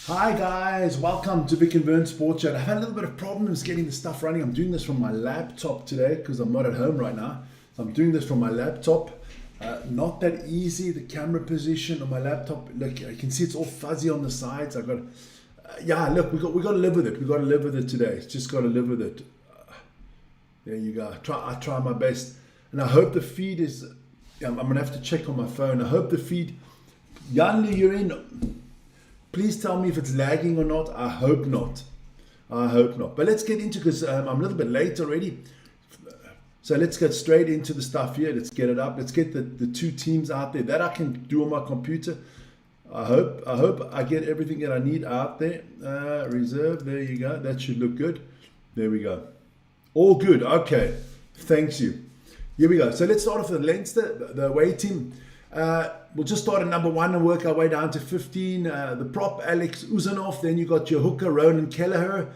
Hi guys, welcome to Vic and Vern Sports Chat. I've had a little bit of problems getting the stuff running. I'm doing this from my laptop today because I'm not at home right now. So I'm doing this from my laptop. Not that easy, the camera position on my laptop. Look, you can see it's all fuzzy on the sides. I've got, look, we got to live with it. We got to live with it today. Just got to live with it. There you go. I try my best. And I hope the feed is, I'm going to have to check on my phone. I hope the feed, Janlu, you're in. Please tell me if it's lagging or not. I hope not. I hope not. But let's get into, because I'm a little bit late already. So let's get straight into the stuff here. Let's get it up. Let's get the two teams out there that I can do on my computer. I hope I get everything that I need out there. Reserve. There you go. That should look good. There we go. All good. Okay. Thanks you. Here we go. So let's start off with Leinster, the away team. We'll just start at number 1 and work our way down to 15. The prop, Alex Uzanov. Then you got your hooker, Ronan Kelleher.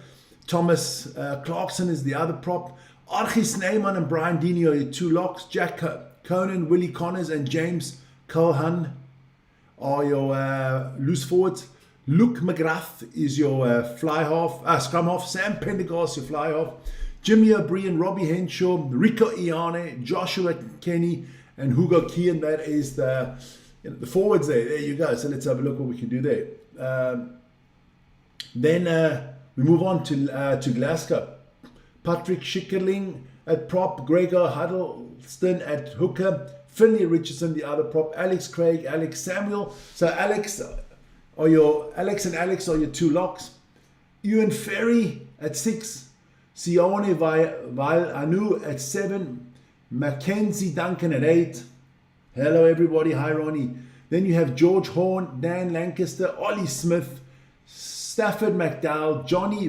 Thomas Clarkson is the other prop. Archie Snyman and Brian Deeney are your two locks. Jack Conan, Willie Connors, and James Cohan are your loose forwards. Luke McGrath is your scrum half. Sam Pendergast, your fly half. Jimmy O'Brien, Robbie Henshaw, Rico Iane, Joshua Kenny, and Hugo Keane. That is the forwards there. There you go. So let's have a look what we can do there. Then we move on to Glasgow. Patrick Schickerling at prop, Gregor Huddleston at hooker, Finlay Richardson the other prop, Alex Craig, Alex Samuel. So Alex and Alex are your two locks. Ewan Ferry at 6, Sione Vail Anu at 7, Mackenzie Duncan at 8. Hello everybody, hi Ronnie. Then you have George Horn, Dan Lancaster, Ollie Smith, Stafford McDowell, Johnny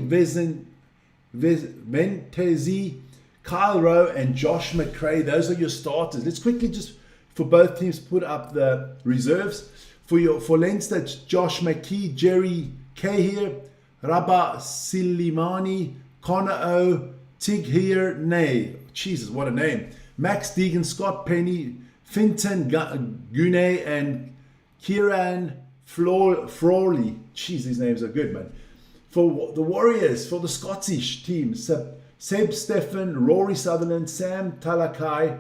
Ventezi, Kyle Rowe, and Josh McRae. Those are your starters. Let's quickly just, for both teams, put up the reserves. For Leinster, it's Josh McKee, Jerry Cahill, Rabah Silimani, Connor O, Tig Nay. Jesus, what a name. Max Deegan, Scott Penny, Finton Gune, and Kieran Frawley. Jeez, these names are good, man. For the Warriors, for the Scottish team, Seb Stephan, Rory Sutherland, Sam Talakai,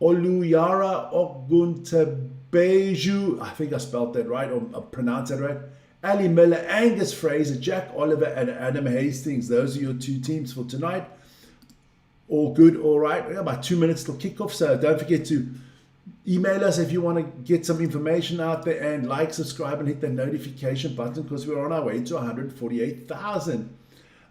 Oluyara Oguntabeju, I think I spelled that right, or I pronounced that right, Ali Miller, Angus Fraser, Jack Oliver, and Adam Hastings. Those are your two teams for tonight. All good, all right. We got about 2 minutes till kickoff, so don't forget to email us if you want to get some information out there, and like, subscribe, and hit the notification button because we're on our way to 148,000.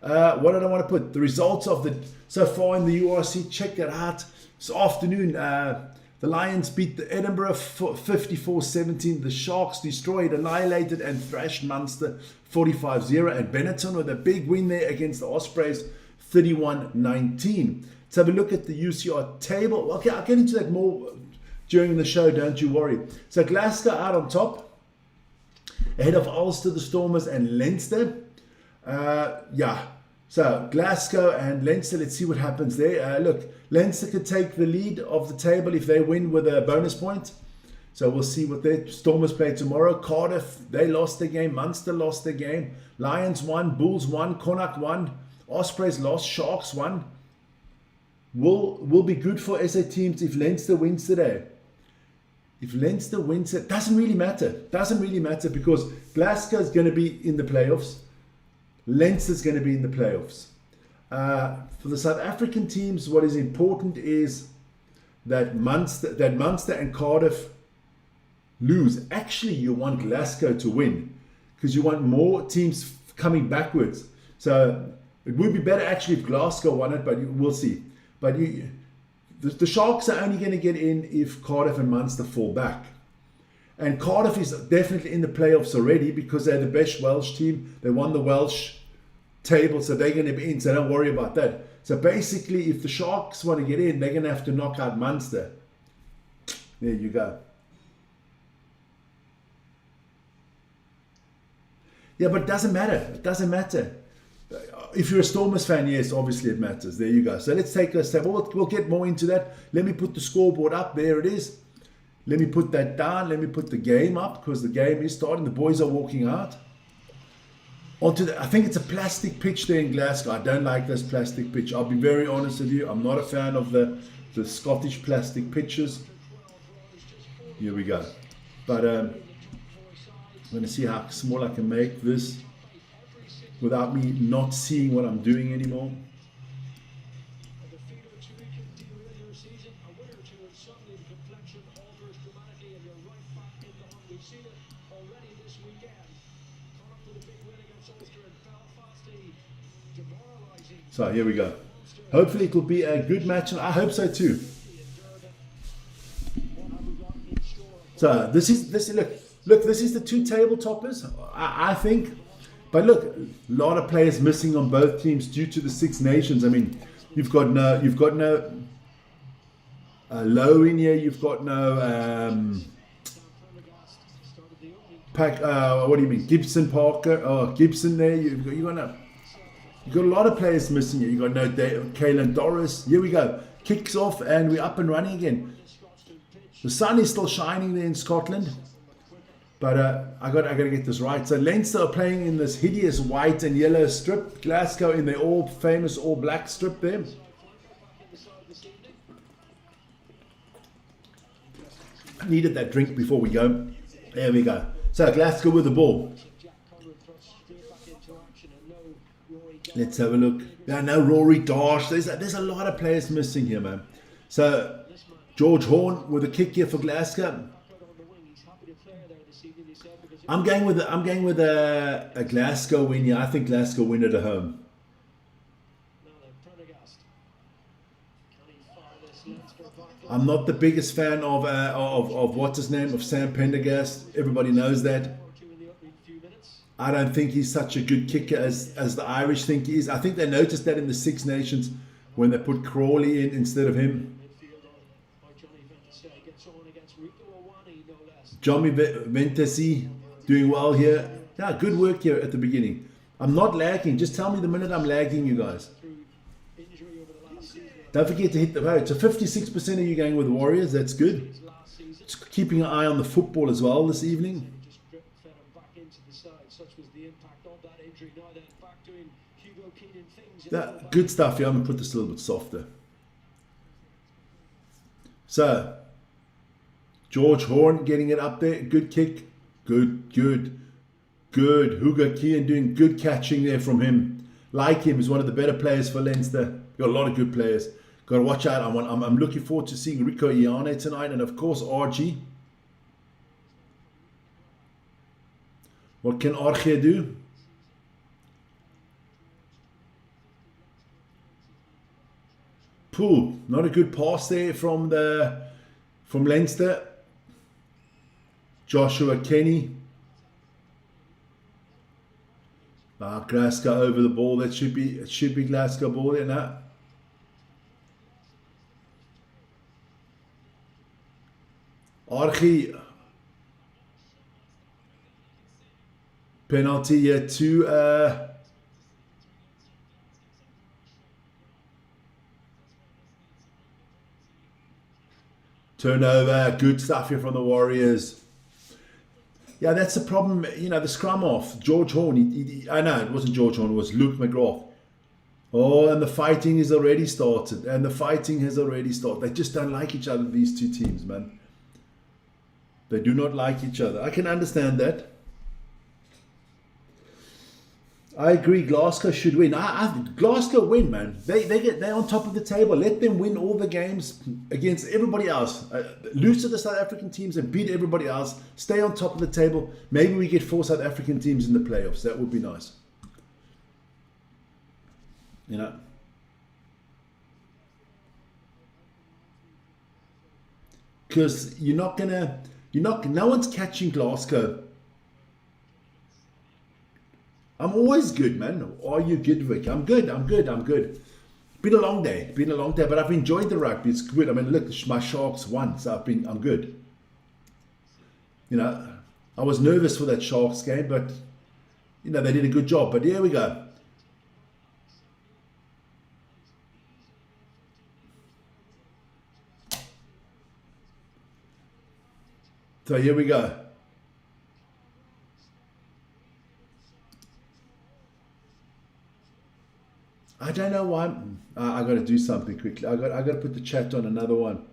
What did I want to put? The results of so far in the URC. Check it out. This afternoon, the Lions beat the Edinburgh 54-17. The Sharks destroyed, annihilated, and thrashed Munster 45-0. And Benetton with a big win there against the Ospreys 31-19. Let's have a look at the UCR table. Okay, I'll get into that more during the show, don't you worry. So Glasgow out on top, ahead of Ulster, the Stormers, and Leinster. So Glasgow and Leinster, let's see what happens there. Look, Leinster could take the lead of the table if they win with a bonus point. So we'll see what their Stormers play tomorrow. Cardiff, they lost their game. Munster lost their game. Lions won, Bulls won, Connacht won, Ospreys lost, Sharks won. Will be good for SA teams if Leinster wins today. If Leinster wins, it doesn't really matter. Doesn't really matter because Glasgow is going to be in the playoffs. Leinster is going to be in the playoffs. For the South African teams, what is important is that Munster and Cardiff lose. Actually, you want Glasgow to win because you want more teams coming backwards. So it would be better actually if Glasgow won it, but we'll see. But the Sharks are only going to get in if Cardiff and Munster fall back. And Cardiff is definitely in the playoffs already because they're the best Welsh team. They won the Welsh table, so they're going to be in. So don't worry about that. So basically, if the Sharks want to get in, they're going to have to knock out Munster. There you go. Yeah, but it doesn't matter. It doesn't matter. If you're a Stormers fan, yes, obviously it matters. There you go. So let's take a step. We'll get more into that. Let me put the scoreboard up. There it is. Let me put that down. Let me put the game up because the game is starting. The boys are walking out. I think it's a plastic pitch there in Glasgow. I don't like this plastic pitch. I'll be very honest with you. I'm not a fan of the Scottish plastic pitches. Here we go. But I'm going to see how small I can make this without me not seeing what I'm doing anymore. So here we go. Hopefully it will be a good match, and I hope so too. So this is look. This is the two table toppers, I think. But look, a lot of players missing on both teams due to the Six Nations. I mean, you've got no Low in here. You've got no what do you mean? Gibson Parker? Oh, Gibson there. You've got a lot of players missing here. You've got no Kalen Doris. Here we go. Kicks off and we're up and running again. The sun is still shining there in Scotland. But I got to get this right. So Leinster are playing in this hideous white and yellow strip. Glasgow in their all famous all black strip there. I needed that drink before we go. There we go. So Glasgow with the ball. Let's have a look. Yeah, no Rory Darsh. There's a lot of players missing here, man. So George Horn with a kick here for Glasgow. I'm going with a Glasgow win here. I think Glasgow win at home. I'm not the biggest fan of what's his name, of Sam Pendergast. Everybody knows that. I don't think he's such a good kicker as the Irish think he is. I think they noticed that in the Six Nations when they put Crawley in instead of him. Johnny Ventesi doing well here. Yeah, good work here at the beginning. I'm not lagging. Just tell me the minute I'm lagging, you guys. Don't forget to hit the vote. So 56% of you going with the Warriors. That's good. Just keeping an eye on the football as well this evening. That, good stuff here. I'm going to put this a little bit softer. So, George Horn getting it up there. Good kick. Good. Hugo Keane doing good catching there from him. Like him, he's one of the better players for Leinster. Got a lot of good players. Got to watch out. I'm looking forward to seeing Rico Iane tonight. And of course, RG. What can RG do? Pooh, not a good pass there from Leinster. Joshua Kenny. Glasgow over the ball. It should be Glasgow ball there now. Archie. Penalty here to turnover. Good stuff here from the Warriors. Yeah, that's the problem. You know, the scrum off. George Horn. I know it wasn't George Horn. It was Luke McGrath. Oh, and the fighting is already started. They just don't like each other, these two teams, man. They do not like each other. I can understand that. I agree. Glasgow should win. Glasgow win, man. They're on top of the table. Let them win all the games against everybody else. Lose to the South African teams and beat everybody else. Stay on top of the table. Maybe we get 4 South African teams in the playoffs. That would be nice. You know. Because no one's catching Glasgow. I'm always good, man. Are you good, Vic? I'm good. Been a long day, but I've enjoyed the rugby. It's good. I mean, look, my Sharks won, so I'm good. You know, I was nervous for that Sharks game, but you know, they did a good job. But here we go. So here we go. I don't know why. I got to do something quickly. I got to put the chat on another one.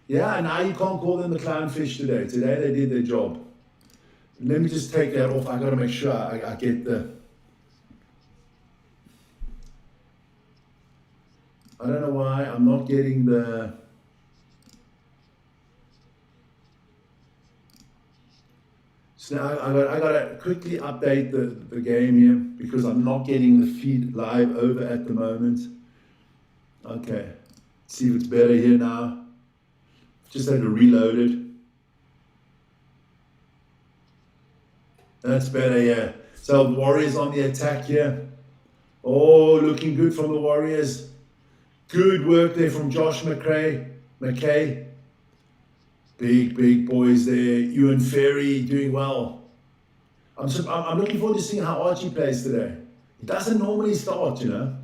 Yeah, now you can't call them the clownfish today. Today they did their job. Let me just take that off. I got to make sure I get the. I don't know why I'm not getting the. So now I got to quickly update the game here because I'm not getting the feed live over at the moment. Okay, see if it's better here now. Just had to reload it. That's better, yeah. So the Warriors on the attack here. Oh, looking good from the Warriors. Good work there from Josh McKay. Big boys there. Ewan Ferry doing well. I'm looking forward to seeing how Archie plays today. He doesn't normally start, you know.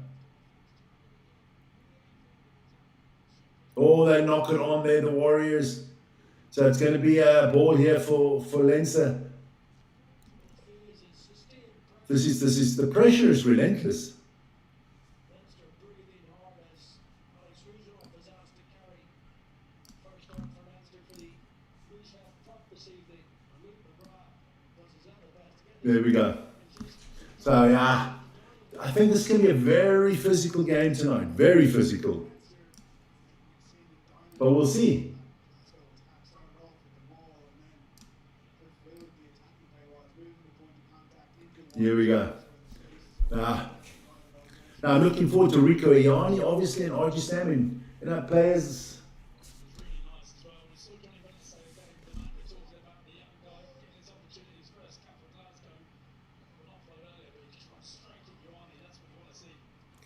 Oh, they knock it on there, the Warriors. So it's going to be a ball here for Leinster. This is the pressure is relentless. There we go. So yeah, I think this can be a very physical game tonight. Very physical. But we'll see. Here we go. Now I'm looking forward to Rico Iani, obviously, and RG Salmon. You know, players.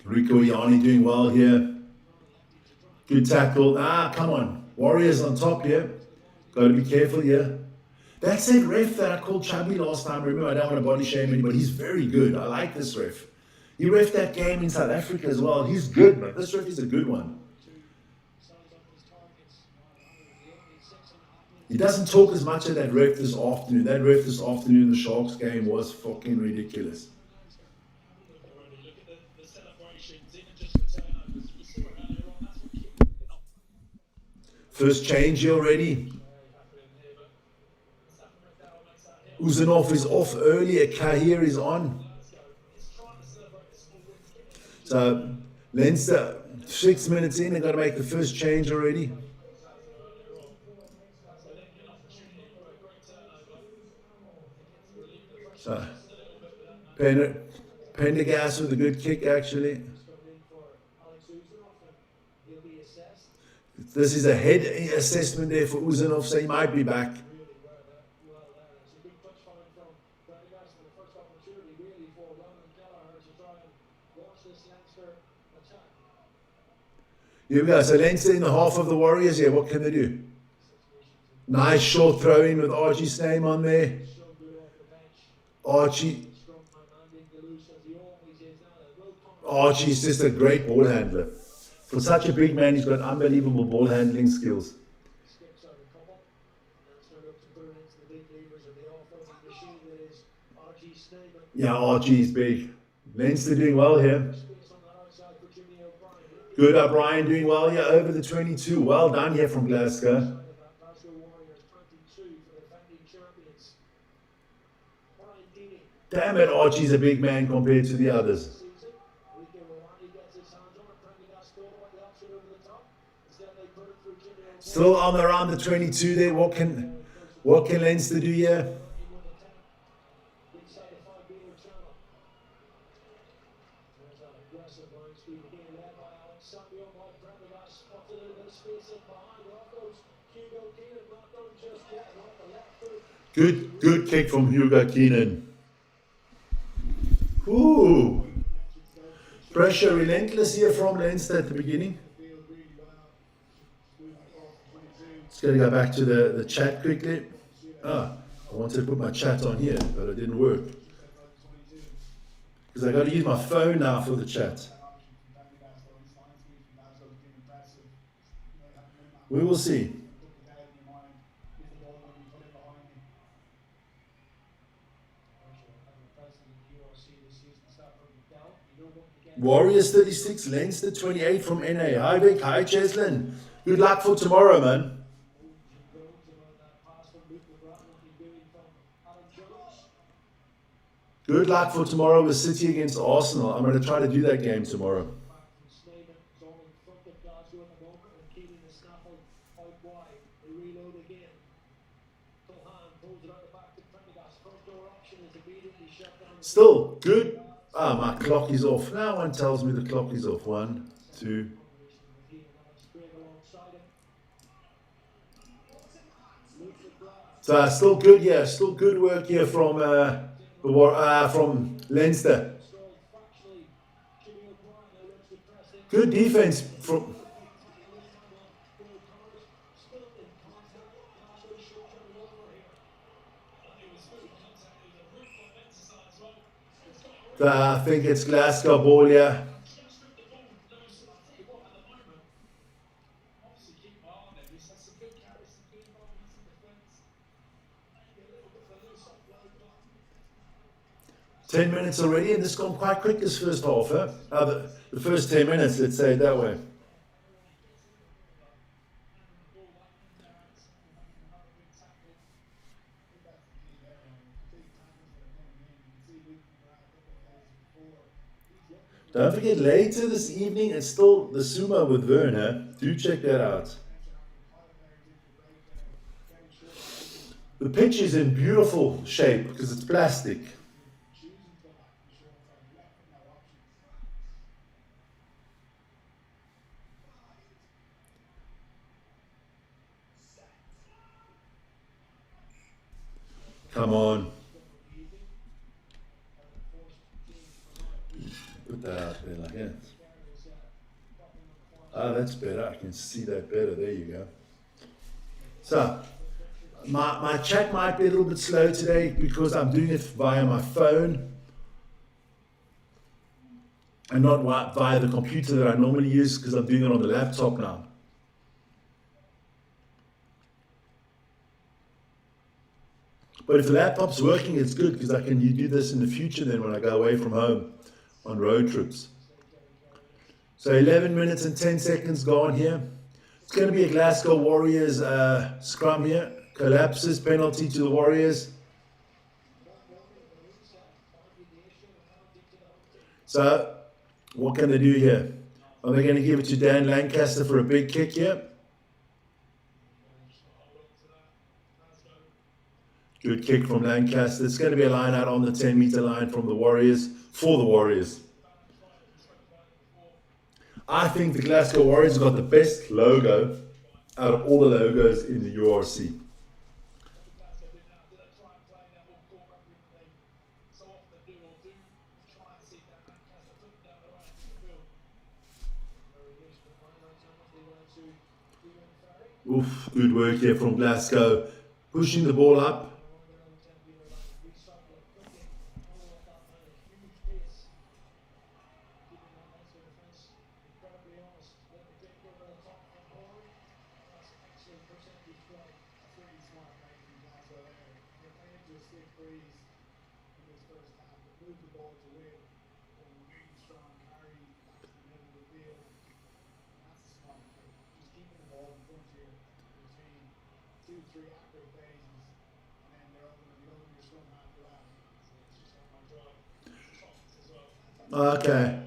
Rico Iani doing well here. Good tackle. Come on. Warriors on top here. Got to be careful here. That's that ref that I called Chubby last time. Remember, I don't want to body shame anybody. He's very good. I like this ref. He ref that game in South Africa as well. He's good, man. This ref is a good one. He doesn't talk as much of that ref this afternoon. That ref this afternoon in the Sharks game was fucking ridiculous. First change here already. Uzanov is off early. Kahir is on. So Leinster, 6 minutes in, they've got to make the first change already. So Pendergast with a good kick, actually. This is a head assessment there for Uzanov, so he might be back. Here we go. So Leinster in the half of the Warriors. Yeah, what can they do? Nice short throw in with Archie's name on there. Archie's just a great ball handler. For such a big man, he's got unbelievable ball handling skills. Yeah, Archie's big. Leinster doing well here. Good, O'Brien doing well here over the 22. Well done here from Glasgow. Damn it, Archie's a big man compared to the others. Still on around the 22 there. What can Leinster do here? Good kick from Hugo Keenan. Ooh. Pressure relentless here from Leinster at the beginning. Just going to go back to the chat quickly. I wanted to put my chat on here, but it didn't work. Because I got to use my phone now for the chat. We will see. Warriors 36, Leinster 28 from NA. Hi Vic, hi Cheslin. Good luck for tomorrow, man. Good luck for tomorrow with City against Arsenal. I'm going to try to do that game tomorrow. Still good. Ah, my clock is off. Now one tells me the clock is off. 1, 2. So still good, yeah. Still good work here from from Leinster. Good defense from. I think it's Glasgow ball, yeah. Ten minutes already, and this gone quite quick this first half, huh? The first 10 minutes, let's say it that way. Don't forget, later this evening, it's still the Sumo with Werner. Do check that out. The pitch is in beautiful shape because it's plastic. Come on. Put that out there like that. Ah, that's better. I can see that better. There you go. So, my chat might be a little bit slow today because I'm doing it via my phone and not via the computer that I normally use because I'm doing it on the laptop now. But if the laptop's working, it's good because I can do this in the future then when I go away from home on road trips. So 11 minutes and 10 seconds gone here. It's going to be a Glasgow Warriors scrum here. Collapses, penalty to the Warriors. So, what can they do here? Are they going to give it to Dan Lancaster for a big kick here? Good kick from Lancaster. It's going to be a line out on the 10-meter line from the Warriors, for the Warriors. I think the Glasgow Warriors have got the best logo out of all the logos in the URC. Oof, good work here from Glasgow. Pushing the ball up. Okay.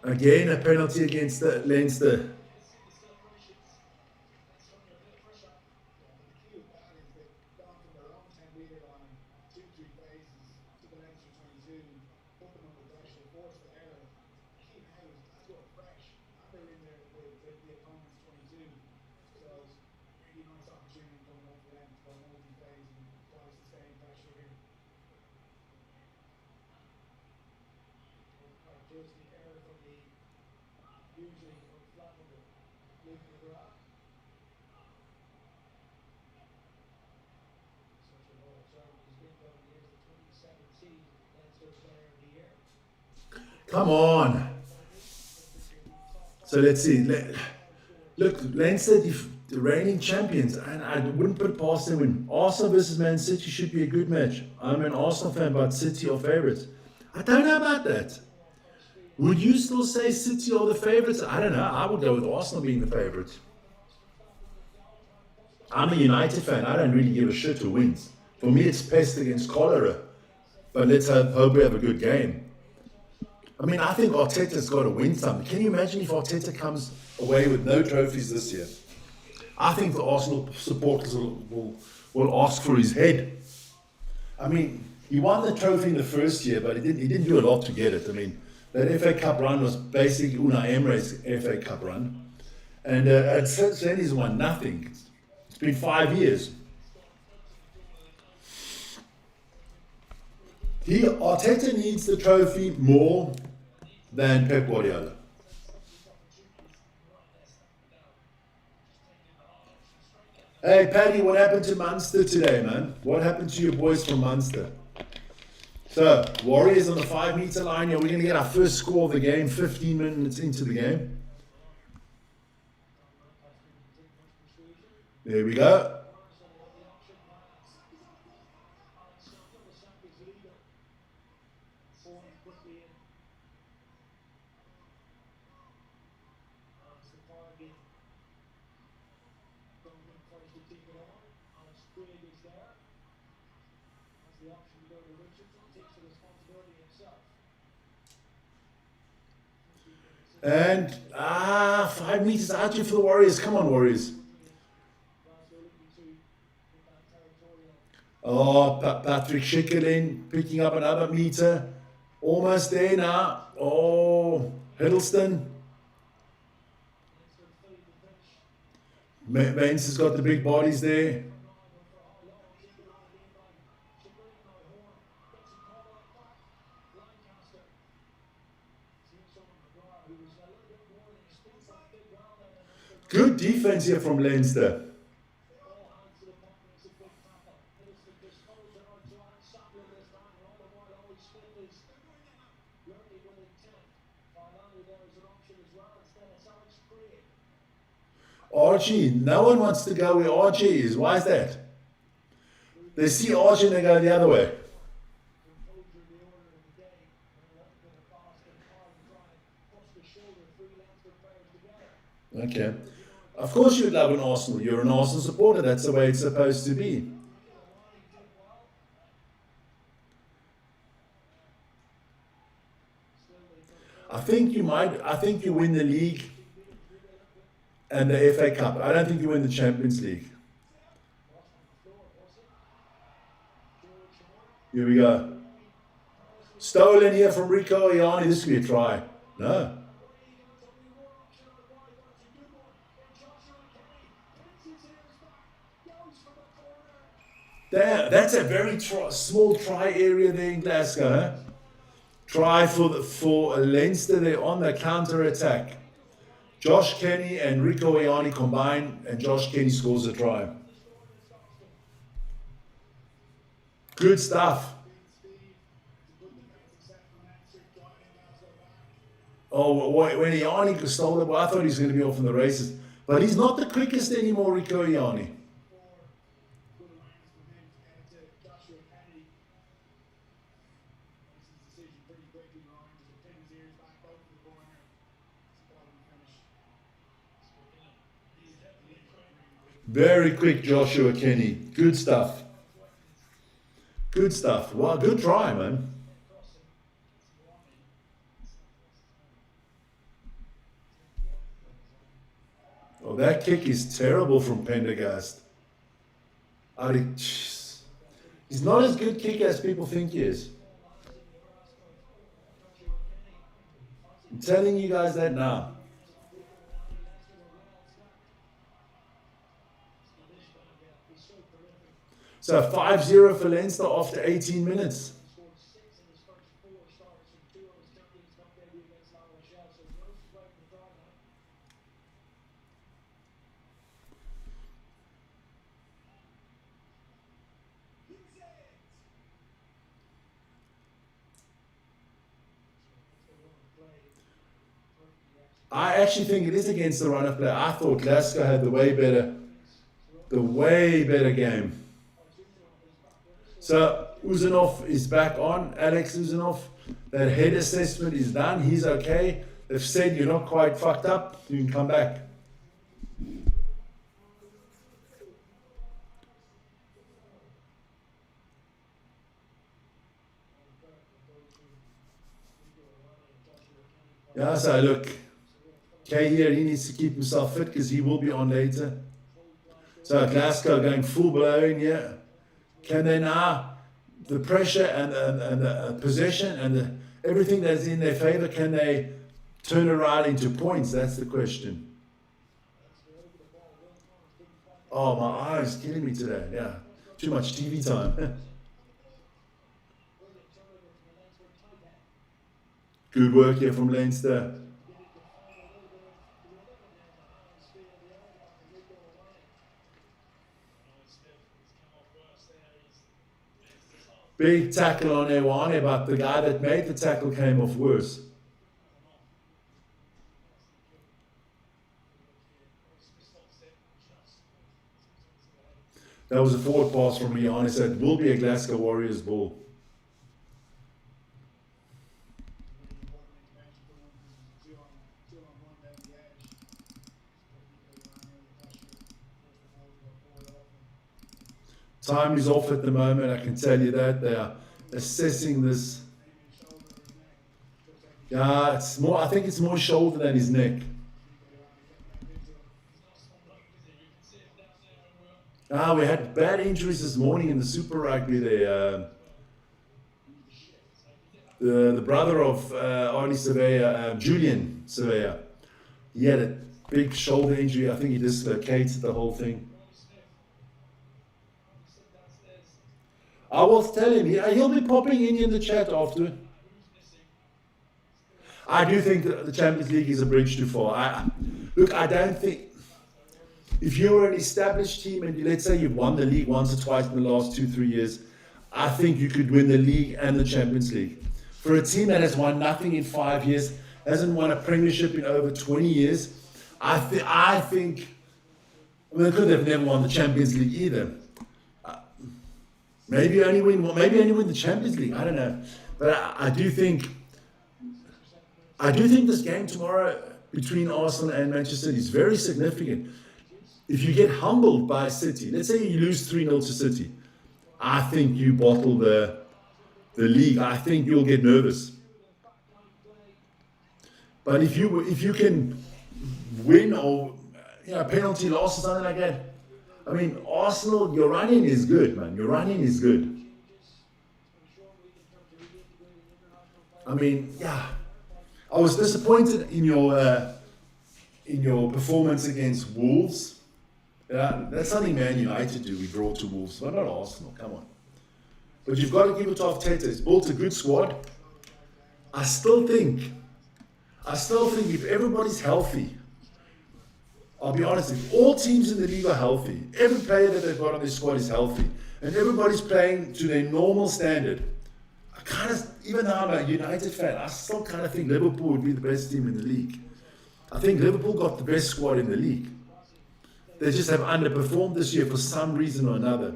Again, a penalty against Leinster. Come on. So let's see. Look, Leinster, the reigning champions, and I wouldn't put it past them. When Arsenal versus Man City should be a good match. I'm an Arsenal fan, but City are favourites. I don't know about that. Would you still say City are the favourites? I don't know. I would go with Arsenal being the favourites. I'm a United fan. I don't really give a shit who wins. For me, it's pest against cholera. But let's hope we have a good game. I mean, I think Arteta's got to win something. Can you imagine if Arteta comes away with no trophies this year? I think the Arsenal supporters will ask for his head. I mean, he won the trophy in the first year, but he didn't do a lot to get it. I mean, that FA Cup run was basically Unai Emery's FA Cup run. And since then, he's won nothing. It's been 5 years. Arteta needs the trophy more than Pep Guardiola. Hey, Paddy, what happened to Munster today, man? What happened to your boys from Munster? So, Warriors on the 5-meter line. Yeah, we're going to get our first score of the game, 15 minutes into the game. There we go. And 5 meters out here for the Warriors. Come on, Warriors. Oh, Patrick Schickerlin picking up another meter. Almost there now. Oh, Hiddleston. Vance has got the big bodies there. Good defense here from Leinster. Archie, no one wants to go where Archie is. Why is that? They see Archie and they go the other way. Okay. Of course you'd love an Arsenal. You're an Arsenal supporter. That's the way it's supposed to be. I think you win the league and the FA Cup. I don't think you win the Champions League. Here we go. Stolen here from Rico Iani. This could be a try. No. There, that's a very small try area there in Glasgow. Huh? Try for Leinster. They're on the counter attack. Josh Kenny and Rico Iani combine, and Josh Kenny scores a try. Good stuff. Oh, when Iani stole it, well, I thought he was going to be off in the races. But he's not the quickest anymore, Rico Iani. Very quick, Joshua Kenny. Good stuff. Good stuff. Wow, good try, man. Oh, that kick is terrible from Pendergast. He's not as good kicker as people think he is. I'm telling you guys that now. So 5-0 for Leinster after 18 minutes. I actually think it is against the run of play. I thought Glasgow had the way better game. So Uzunov is back on, Alex Uzunov. That head assessment is done. He's okay. They've said you're not quite fucked up. You can come back. Yeah, so look, Kay here, he needs to keep himself fit because he will be on later. So Glasgow going full blown here. Can they now, the pressure and the possession and everything that's in their favour, can they turn around into points? That's the question. Oh, my eyes killing me today. Yeah, too much TV time. Good work here from Leinster. Big tackle on Ewane, but the guy that made the tackle came off worse. That was a forward pass from Ewane. Said, will be a Glasgow Warriors ball. Time is off at the moment, I can tell you that. They are assessing this. Yeah, it's more, I think it's more shoulder than his neck. We had bad injuries this morning in the Super Rugby there. The brother of Arnie Surveyor, Julian Surveyor, he had a big shoulder injury. I think he dislocated the whole thing. I will tell him, he'll be popping in the chat after. I do think that the Champions League is a bridge too far. Look, I don't think, if you're an established team and let's say you've won the league once or twice in the last 2-3 years, I think you could win the league and the Champions League. For a team that has won nothing in 5 years, hasn't won a premiership in over 20 years, I think, because they've never won the Champions League either. Maybe only win the Champions League. I don't know, but I do think this game tomorrow between Arsenal and Manchester City is very significant. If you get humbled by City, let's say you lose 3-0 to City, I think you bottle the league. I think you'll get nervous. But if you can win or penalty loss or something like that. I mean, Arsenal, your running is good, man. Your running is good. I mean, yeah. I was disappointed in your performance against Wolves. That's something Man United do. We draw to Wolves, but not Arsenal. Come on. But you've got to give it to Arteta. He's built a good squad. I still think if everybody's healthy, I'll be honest, if all teams in the league are healthy, every player that they've got on their squad is healthy, and everybody's playing to their normal standard, I kind of, even though I'm a United fan, I still kind of think Liverpool would be the best team in the league. I think Liverpool got the best squad in the league. They just have underperformed this year for some reason or another.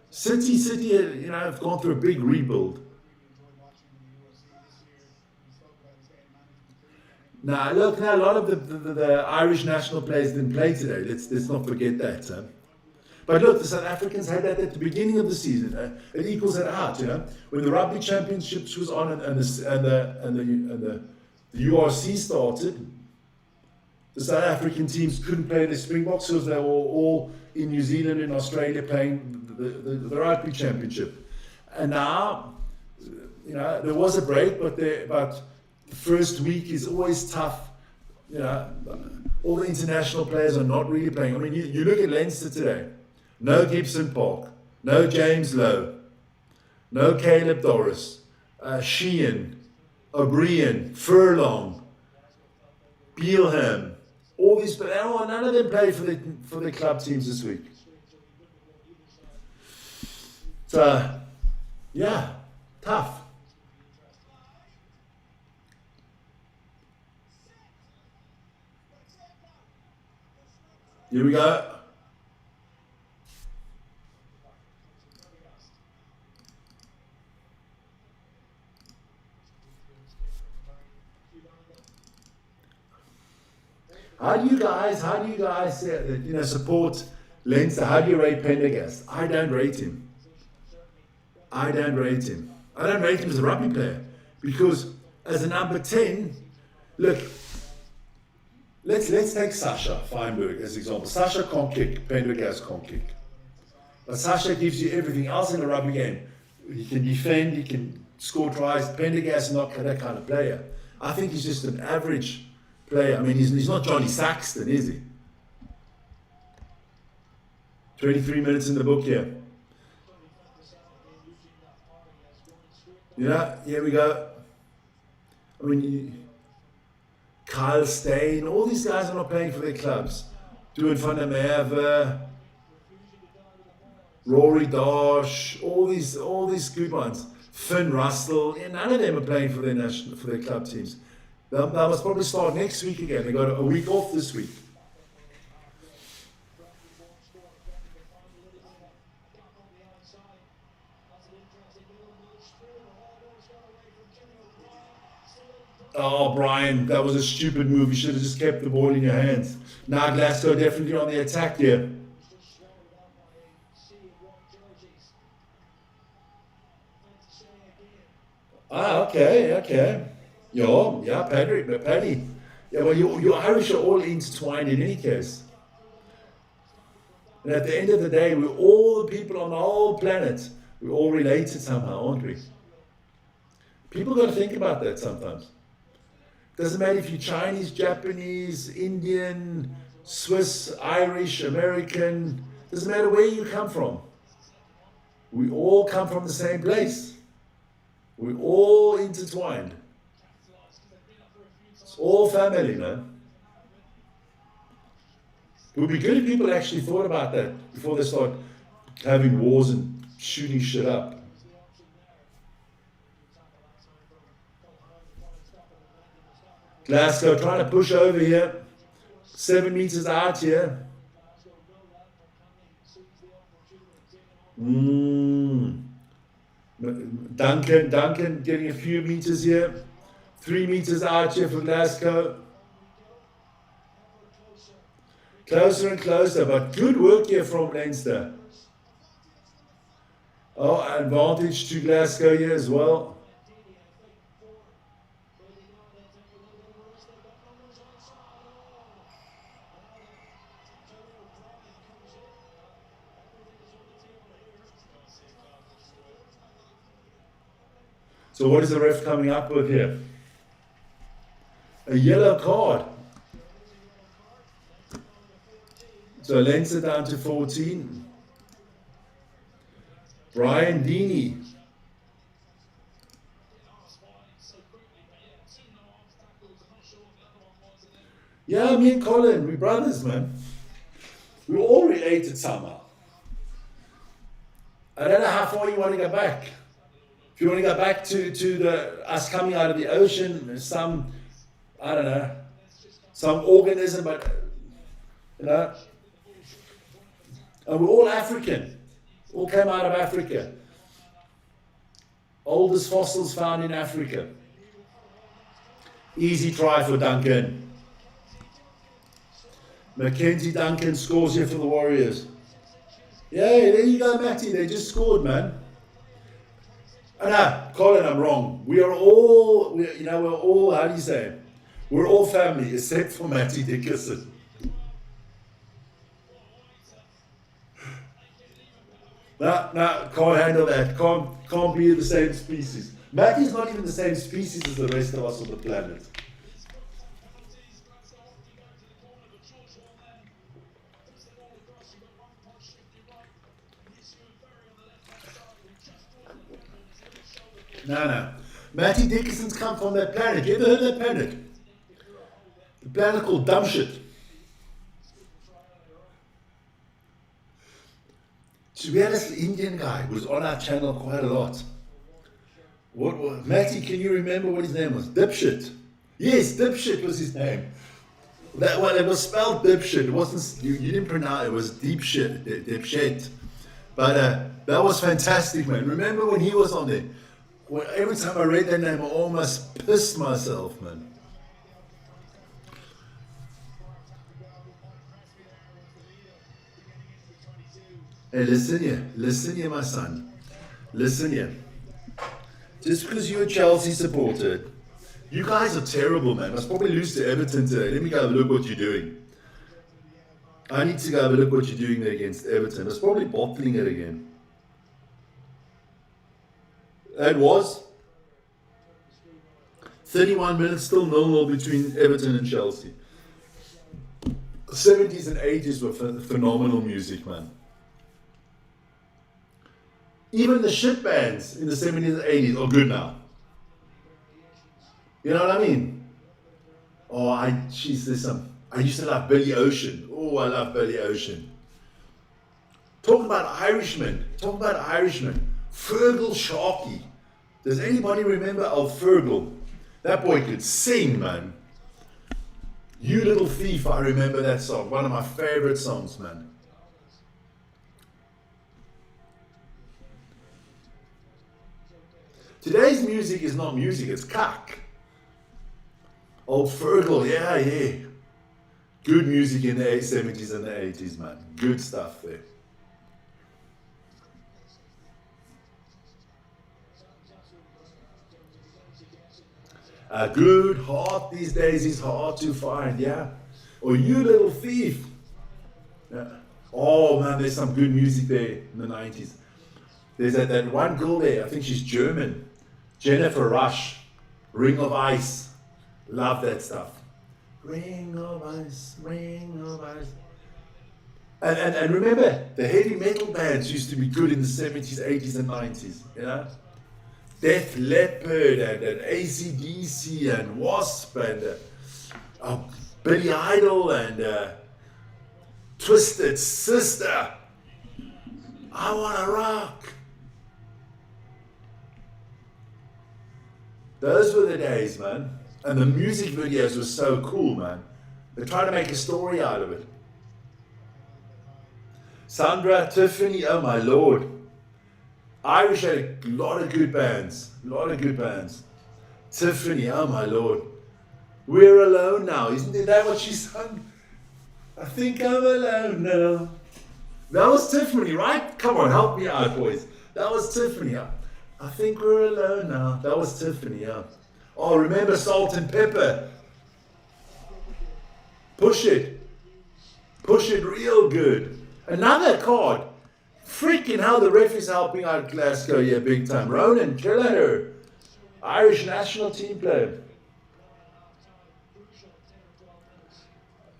City, have gone through a big rebuild. Now, look, a lot of the Irish national players didn't play today. Let's not forget that. But look, the South Africans had that at the beginning of the season. It equals it out, When the Rugby Championships was on and the URC started, the South African teams couldn't play the Springboks because they were all in New Zealand and Australia playing the Rugby Championship. And now, there was a break, but the first week is always tough. All the international players are not really playing. I mean, you look at Leinster today. No Gibson Park, no James Lowe, no Caleb Doris, Sheehan, O'Brien, Furlong, Beelham. All these players, none of them play for their club teams this week. So, tough. Here we go. How do you guys support Leinster? How do you rate Pendergast? I don't rate him. I don't rate him. I don't rate him as a rugby player because as a number 10, look, let's take Sasha Feinberg as an example. Sasha can't kick, Pendergast can't kick. But Sasha gives you everything else in a rugby game. He can defend, he can score tries. Pendergast is not that kind of player. I think he's just an average player. I mean, he's not Johnny Saxton, is he? 23 minutes in the book here. Yeah, here we go. I mean, Kyle Steyn, all these guys are not playing for their clubs. Duane van der Merwe, Rory Dosh, all these good ones. Finn Russell, none of them are playing for their club teams. They must probably start next week again. They got a week off this week. Oh, Brian, that was a stupid move. You should have just kept the ball in your hands. Now Glasgow definitely on the attack here. Ah, okay. Yeah, Paddy. Yeah, well, you Irish are all intertwined in any case. And at the end of the day, we're all the people on the whole planet. We're all related somehow, aren't we? People got to think about that sometimes. Doesn't matter if you're Chinese, Japanese, Indian, Swiss, Irish, American. Doesn't matter where you come from. We all come from the same place. We're all intertwined. It's all family, man. It would be good if people actually thought about that before they start having wars and shooting shit up. Glasgow trying to push over here. 7 meters out here. Duncan getting a few meters here. 3 meters out here for Glasgow. Closer and closer, but good work here from Leinster. Oh, advantage to Glasgow here as well. So what is the ref coming up with here? A yellow card. So Leinster down to 14. Brian Deeney. Yeah, me and Colin, we're brothers, man. We're all related somehow. I don't know how far you want to go back. If you want to go back to us coming out of the ocean, some, I don't know, some organism, but, you know, and we're all African. All came out of Africa. Oldest fossils found in Africa. Easy try for Duncan. Mackenzie Duncan scores here for the Warriors. Yeah, there you go, Matty. They just scored, man. No, Colin, I'm wrong. We're all, how do you say it? We're all family, except for Matty Dickerson. No, can't handle that. Can't be the same species. Matty's not even the same species as the rest of us on the planet. No. Matty Dickerson's come from that planet. You ever heard of that planet? The planet called dumb shit. So we had this Indian guy who was on our channel quite a lot. Matty, can you remember what his name was? Dipshit. Yes, Dipshit was his name. Well, it was spelled dipshit. It wasn't. You didn't pronounce it. It was deep shit, dipshit. But that was fantastic, man. Remember when he was on there? Every time I read that name, I almost pissed myself, man. Hey, listen here, my son. Listen here. Just because you're a Chelsea supporter, you guys are terrible, man. Must probably lose to Everton today. Let me go have a look what you're doing. I need to go have a look what you're doing there against Everton. It's probably bottling it again. That was 31 minutes, still 0-0 between Everton and Chelsea. The 70s and 80s were phenomenal music, man. Even the shit bands in the 70s and 80s are good now. You know what I mean? Oh, I used to love Billy Ocean. Oh, I love Billy Ocean. Talk about Irishmen. Fergal Sharkey. Does anybody remember old Fergal? That boy could sing, man. You Little Thief, I remember that song. One of my favorite songs, man. Today's music is not music, it's cack. Old Fergal, yeah. Good music in the 70s and the 80s, man. Good stuff there. A good heart these days is hard to find, yeah? Or You Little Thief. Yeah. Oh, man, there's some good music there in the 90s. There's that one girl there, I think she's German. Jennifer Rush. Ring of Ice. Love that stuff. Ring of Ice, Ring of Ice. And remember, the heavy metal bands used to be good in the 70s, 80s, and 90s, you know? Def Leppard and AC/DC and Wasp and Billy Idol and Twisted Sister. I Wanna Rock. Those were the days, man. And the music videos were so cool, man. They tried to make a story out of it. Sandra, Tiffany, oh my lord. Irish had a lot of good bands. Tiffany, oh my lord. We're alone now. Isn't that what she sung? I think I'm alone now. That was Tiffany, right? Come on, help me out, boys. That was Tiffany. I think we're alone now. That was Tiffany, yeah. Oh, remember Salt and Pepper? Push it real good. Another card. Freaking hell, the ref is helping out Glasgow here big time. Ronan Kelleher, Irish national team player.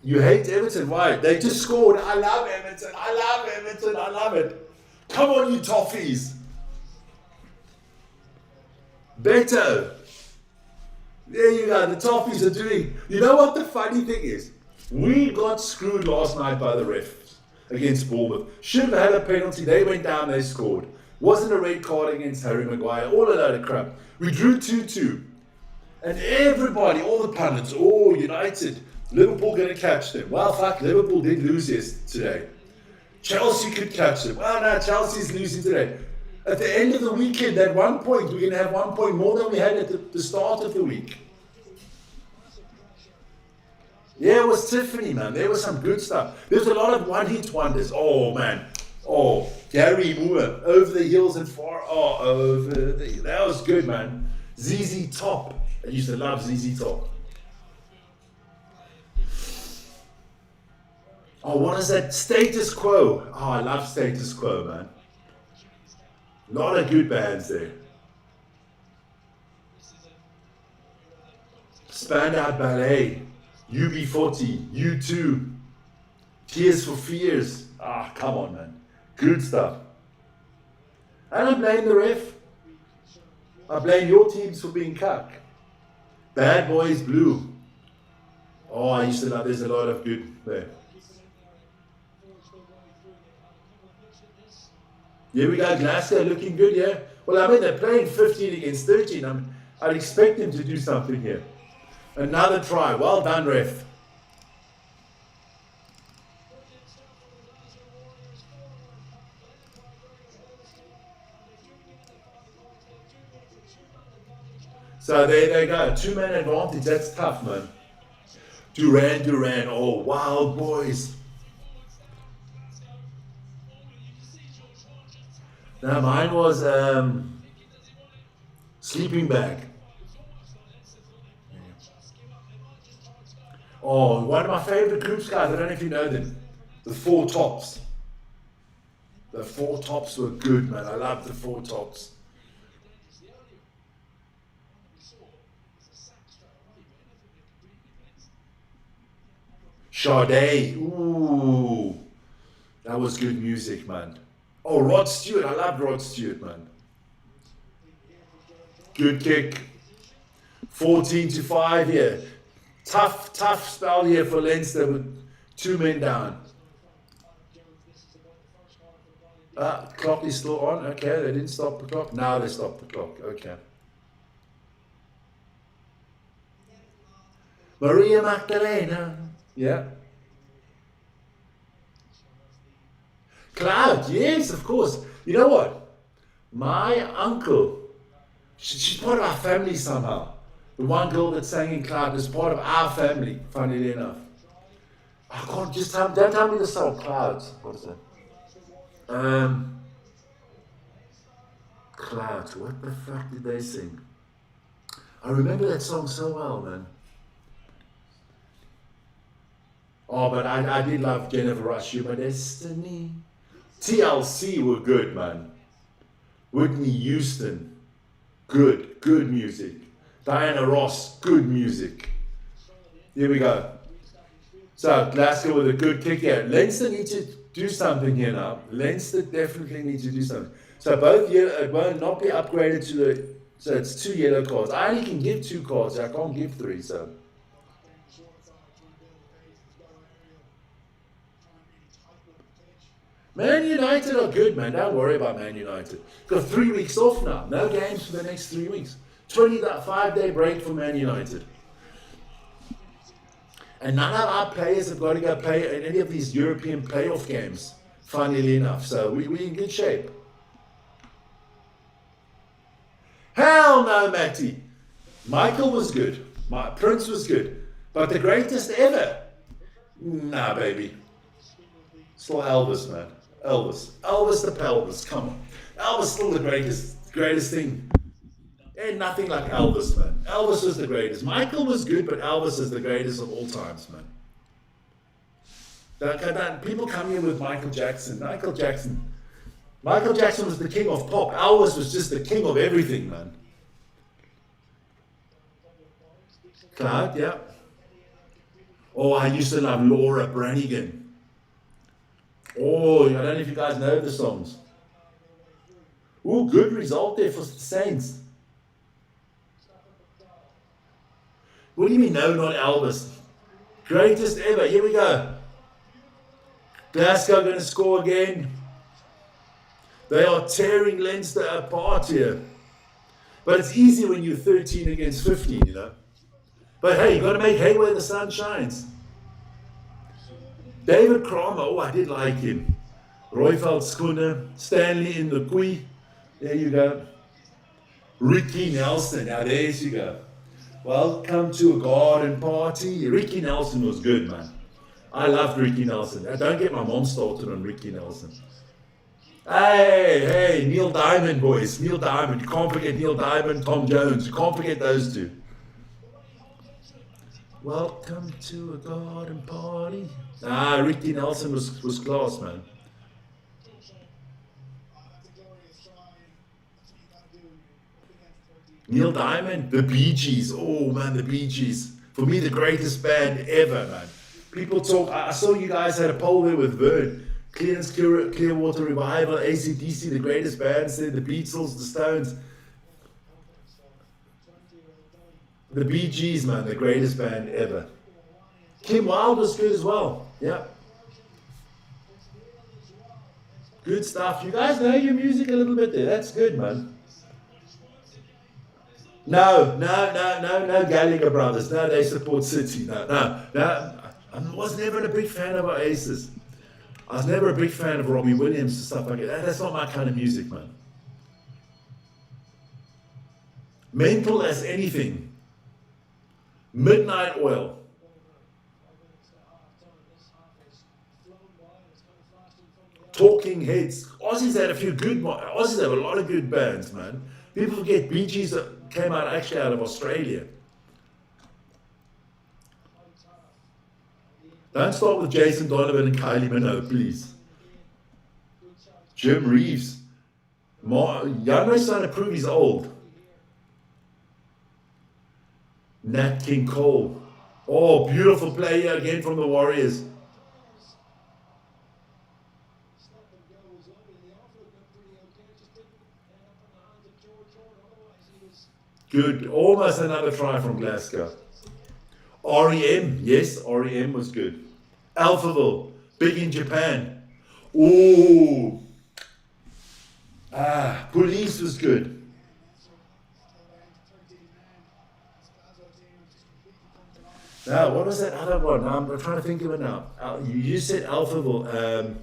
You hate Everton, why? They just scored. I love Everton, I love it. Come on, you Toffees. Beto. There you go, the Toffees are doing. You know what the funny thing is? We got screwed last night by the refs against Bournemouth. Should have had a penalty. They went down, they scored. Wasn't a red card against Harry Maguire. All a load of crap. We drew 2-2. And everybody, all the pundits, United, Liverpool going to catch them. Well, fuck, Liverpool did lose yesterday. Chelsea could catch them. Well, no, Chelsea's losing today. At the end of the weekend, at 1 point, we're going to have 1 point more than we had at the start of the week. Yeah, it was Tiffany, man. There was some good stuff. There's a lot of one-hit wonders. Oh, man. Oh, Gary Moore, Over the Hills and Far. Oh, that was good, man. ZZ Top. I used to love ZZ Top. Oh, what is that? Status Quo. Oh, I love Status Quo, man. A lot of good bands there. Spandau Ballet. UB40, U2, Tears for Fears. Come on, man. Good stuff. I don't blame the ref. I blame your teams for being cuck. Bad Boys Blue. Oh, I used to love, there's a lot of good there. Here we go, Glasgow looking good, yeah? Well, I mean, they're playing 15 against 13. I'd expect them to do something here. Another try. Well done, ref. So there they go. 2-man advantage. That's tough, man. Duran. Oh, Wild Boys. Now mine was Sleeping Bag. Oh, one of my favorite groups, guys. I don't know if you know them. The Four Tops. The Four Tops were good, man. I love the Four Tops. Sade. Ooh. That was good music, man. Oh, Rod Stewart. I love Rod Stewart, man. Good kick. 14-5 here. Tough spell here for Leinster with 2 men down. Clock is still on. Okay, they didn't stop the clock. Now they stopped the clock. Okay. Maria Magdalena. Yeah. Cloud. Yes, of course. You know what? My uncle, she's part of our family somehow. The one girl that sang in Cloud is part of our family, funnily enough. I can't just don't tell me the song Clouds. What is that? Clouds. What the fuck did they sing? I remember that song so well, man. Oh, but I did love Jennifer Rush, You My Destiny. TLC were good, man. Whitney Houston, good music. Diana Ross, good music. Here we go. So Glasgow with a good kick here. Leinster need to do something here now. Leinster definitely need to do something. So both yellow, it will not be upgraded to the. So it's 2 yellow cards. I only can give 2 cards. I can't give 3. So. Man United are good, man. Don't worry about Man United. Got 3 weeks off now. No games for the next 3 weeks. 25-day break for Man United. And none of our players have got to go play in any of these European playoff games, funnily enough. So we're in good shape. Hell no, Matty. Michael was good. Prince was good. But the greatest ever? Nah, baby. Still Elvis, man. Elvis the pelvis. Come on. Elvis still the greatest thing. Ain't nothing like Elvis, man. Elvis was the greatest. Michael was good, but Elvis is the greatest of all times, man. People come here with Michael Jackson. Michael Jackson was the king of pop. Elvis was just the king of everything, man. Cloud, yeah. Oh, I used to love Laura Branigan. Oh, I don't know if you guys know the songs. Ooh, good result there for the Saints. What do you mean, no, not Elvis? Greatest ever. Here we go. Glasgow going to score again. They are tearing Leinster apart here. But it's easy when you're 13 against 15, you know. But hey, you've got to make hay where the sun shines. David Kramer, oh, I did like him. Royveld Schooner, Stanley in the Kui. There you go. Ricky Nelson, now there's you go. Welcome to a garden party. Ricky Nelson was good, man. I loved Ricky Nelson. Don't get my mom started on Ricky Nelson. Hey, Neil Diamond, boys. Neil Diamond. You can't forget Neil Diamond, Tom Jones. You can't forget those two. Welcome to a garden party. Ricky Nelson was class, man. Neil Diamond, the Bee Gees. Oh, man, the Bee Gees. For me, the greatest band ever, man. People talk, I saw you guys had a poll there with Vern. Clearwater Revival, AC/DC, the greatest bands there, the Beatles, the Stones. The Bee Gees, man, the greatest band ever. Kim Wilde was good as well. Yeah. Good stuff. You guys know your music a little bit there. That's good, man. No, Gallagher brothers. No, they support City. No. I was never a big fan of Oasis. I was never a big fan of Robbie Williams and stuff like that. That's not my kind of music, man. Mental as anything. Midnight Oil. Talking Heads. Aussies had a few good. Aussies have a lot of good bands, man. People forget Bee Gees came out actually out of Australia. Don't start with Jason Donovan and Kylie Minogue, please. Jim Reeves. Janro's trying to prove he's old. Nat King Cole. Oh, beautiful play here again from the Warriors. Good. Almost another try from Glasgow. REM. Yes, REM was good. Alphaville. Big in Japan. Ooh. Police was good. Now, what was that other one? I'm trying to think of it now. You said Alphaville.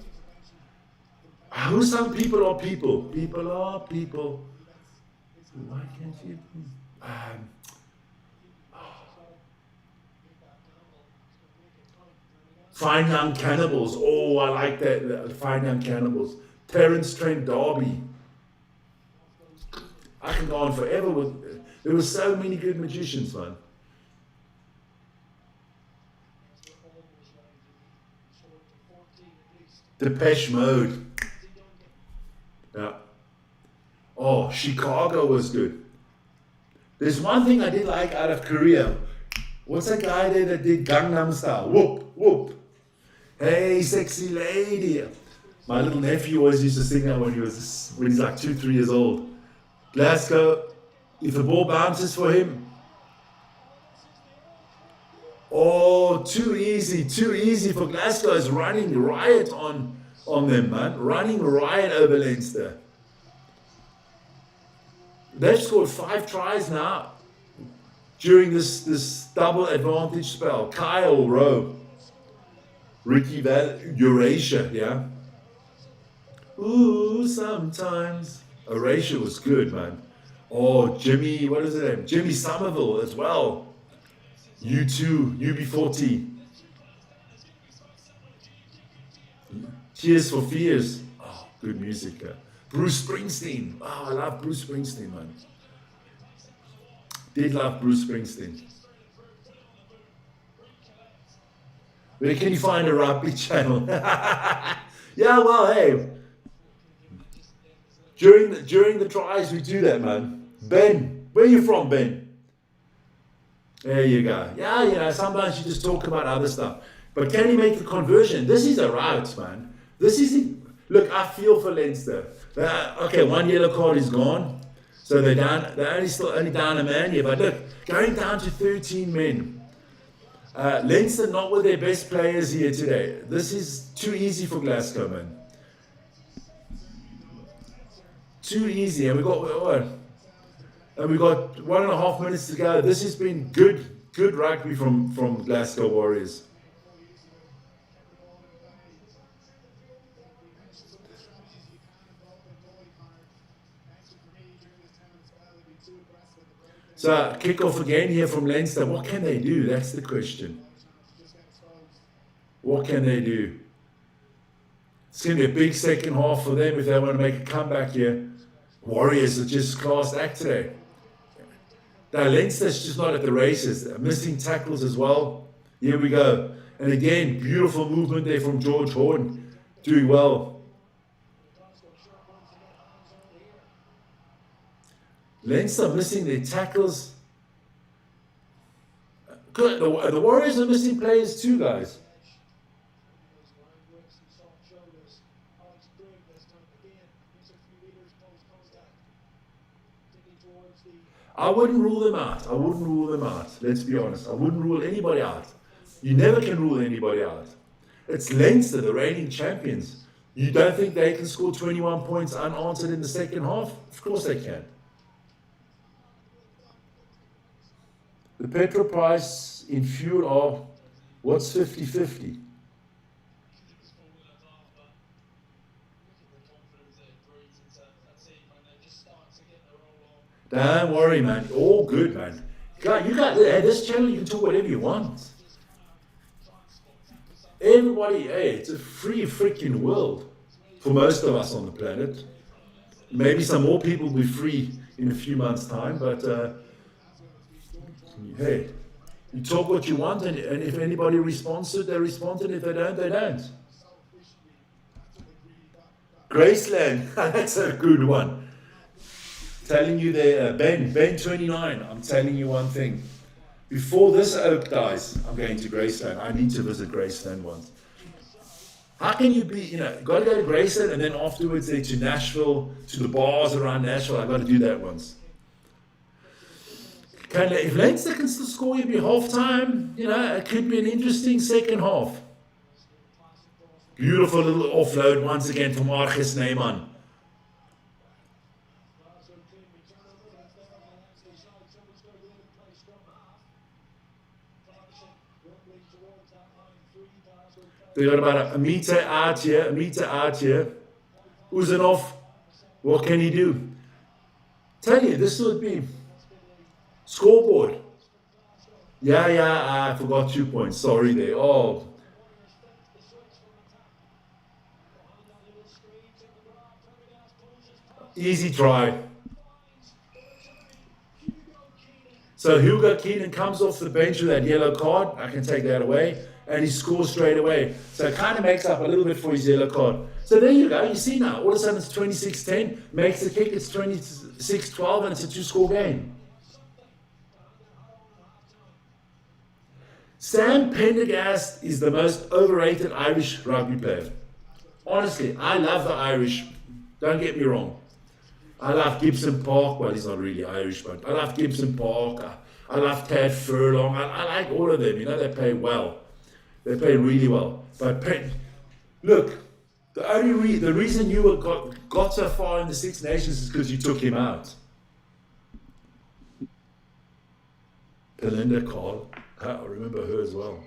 Who some people are people? People are people. Why can't you? Fine Young Cannibals. Oh, I like that. Fine Young Cannibals. Terence Trent D'Arby. I can go on forever with. There were so many good magicians, man. Depeche Mode. Yeah. Oh, Chicago was good. There's one thing I did like out of Korea. What's that guy there that did Gangnam Style? Whoop, whoop. Hey, sexy lady. My little nephew always used to sing that when he's like 2, 3 years old. Glasgow, if the ball bounces for him. Oh, too easy for Glasgow. Is running riot on them, man. Running riot over Leinster. They've scored 5 tries now during this double advantage spell. Kyle Rowe, Ricky Eurasia, yeah. Ooh, sometimes. Eurasia was good, man. Oh, Jimmy, what is his name? Jimmy Somerville as well. U2, UB40. Tears for Fears. Oh, good music. Bruce Springsteen. Oh, I love Bruce Springsteen, man. Did love Bruce Springsteen. Where can you find a rugby channel? Yeah, well, hey. During the tries, we do that, man. Ben, where you from, Ben? There you go. Yeah, sometimes you just talk about other stuff. But can he make the conversion? This is a route, man. This is. Look, I feel for Leinster. Okay, 1 yellow card is gone. So they're down. They're only down a man here. But look, going down to 13 men. Leinster not with their best players here today. This is too easy for Glasgow, man. Too easy. And we got what? And we got 1.5 minutes to go. This has been good rugby from Glasgow Warriors. So, kick off again here from Leinster. What can they do? That's the question. What can they do? It's going to be a big second half for them if they want to make a comeback here. Warriors are just class act today. Now, Leinster's just not at the races. They're missing tackles as well. Here we go. And again, beautiful movement there from George Horn. Doing well. Leinster missing their tackles. Good. The Warriors are missing players too, guys. I wouldn't rule them out. Let's be honest. I wouldn't rule anybody out. You never can rule anybody out. It's Leinster, the reigning champions. You don't think they can score 21 points unanswered in the second half? Of course they can. The petrol price in fuel are, what's 50-50? Don't worry, man. All good, man. You got this channel. You can talk whatever you want. Everybody, hey, it's a free freaking world for most of us on the planet. Maybe some more people will be free in a few months' time, but hey, you talk what you want, and if anybody responds to it, they respond to it. If they don't, they don't. Graceland, that's a good one. Telling you there, Ben 29, I'm telling you one thing. Before this oak dies, I'm going to Graceland. I need to visit Graceland once. How can you be, got to go to Graceland and then afterwards there to Nashville, to the bars around Nashville. I've got to do that once. If Leinster can still score you by half-time, it could be an interesting second half. Beautiful little offload once again from Marcus Neyman. They got about a meter out here, Uzanov, what can he do? Tell you, this would be scoreboard. Yeah, I forgot 2 points. Sorry there. Oh. Easy try. So Hugo Keenan comes off the bench with that yellow card. I can take that away. And he scores straight away. So it kind of makes up a little bit for his yellow card. So there you go. You see now, all of a sudden it's 26-10. Makes the kick, it's 26-12, and it's a two-score game. Sam Pendergast is the most overrated Irish rugby player. Honestly, I love the Irish. Don't get me wrong. I love Gibson Park. Well, he's not really Irish, but I love Gibson Park. I love Tad Furlong. I like all of them. They play well. They play really well. But look, the reason you got so far in the Six Nations is because you took him out. Belinda Carl. I remember her as well.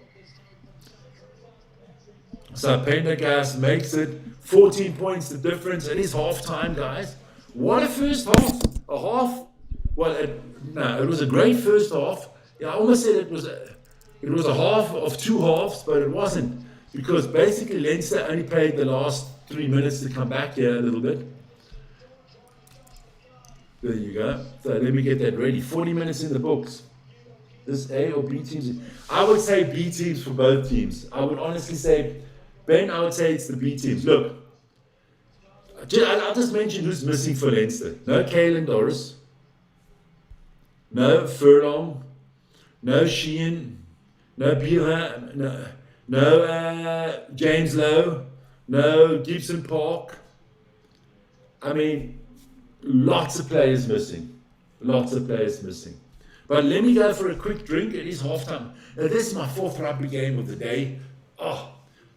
So Pendergast makes it 14 points the difference. It is half time, guys. What a first half. A half. Well, it was a great first half. I almost said it was a half of two halves, but it wasn't. Because basically Leinster only played the last 3 minutes to come back here a little bit. There you go. So let me get that ready. 40 minutes in the books. This A or B teams? I would say B teams for both teams. I would honestly say, Ben, I would say it's the B teams. Look, I'll just mention who's missing for Leinster. No Caelan Doris. No Furlong. No Sheehan. No Bielha. No James Lowe. No Gibson Park. I mean, lots of players missing. Lots of players missing. But let me go for a quick drink. It is halftime. Now, this is my fourth rugby game of the day. Oh,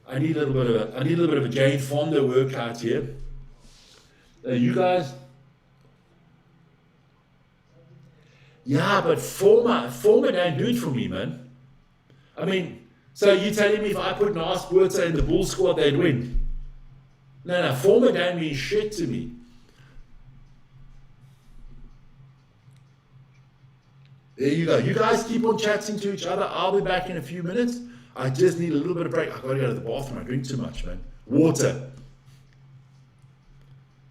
I need a little bit of a Jane Fonda workout here. You guys? Yeah, but former don't do it for me, man. I mean, so you telling me if I put Nas Buerta in the Bull squad, they'd win? No, former don't mean shit to me. There you go. You guys keep on chatting to each other. I'll be back in a few minutes. I just need a little bit of break. I've got to go to the bathroom. I drink too much, man. Water.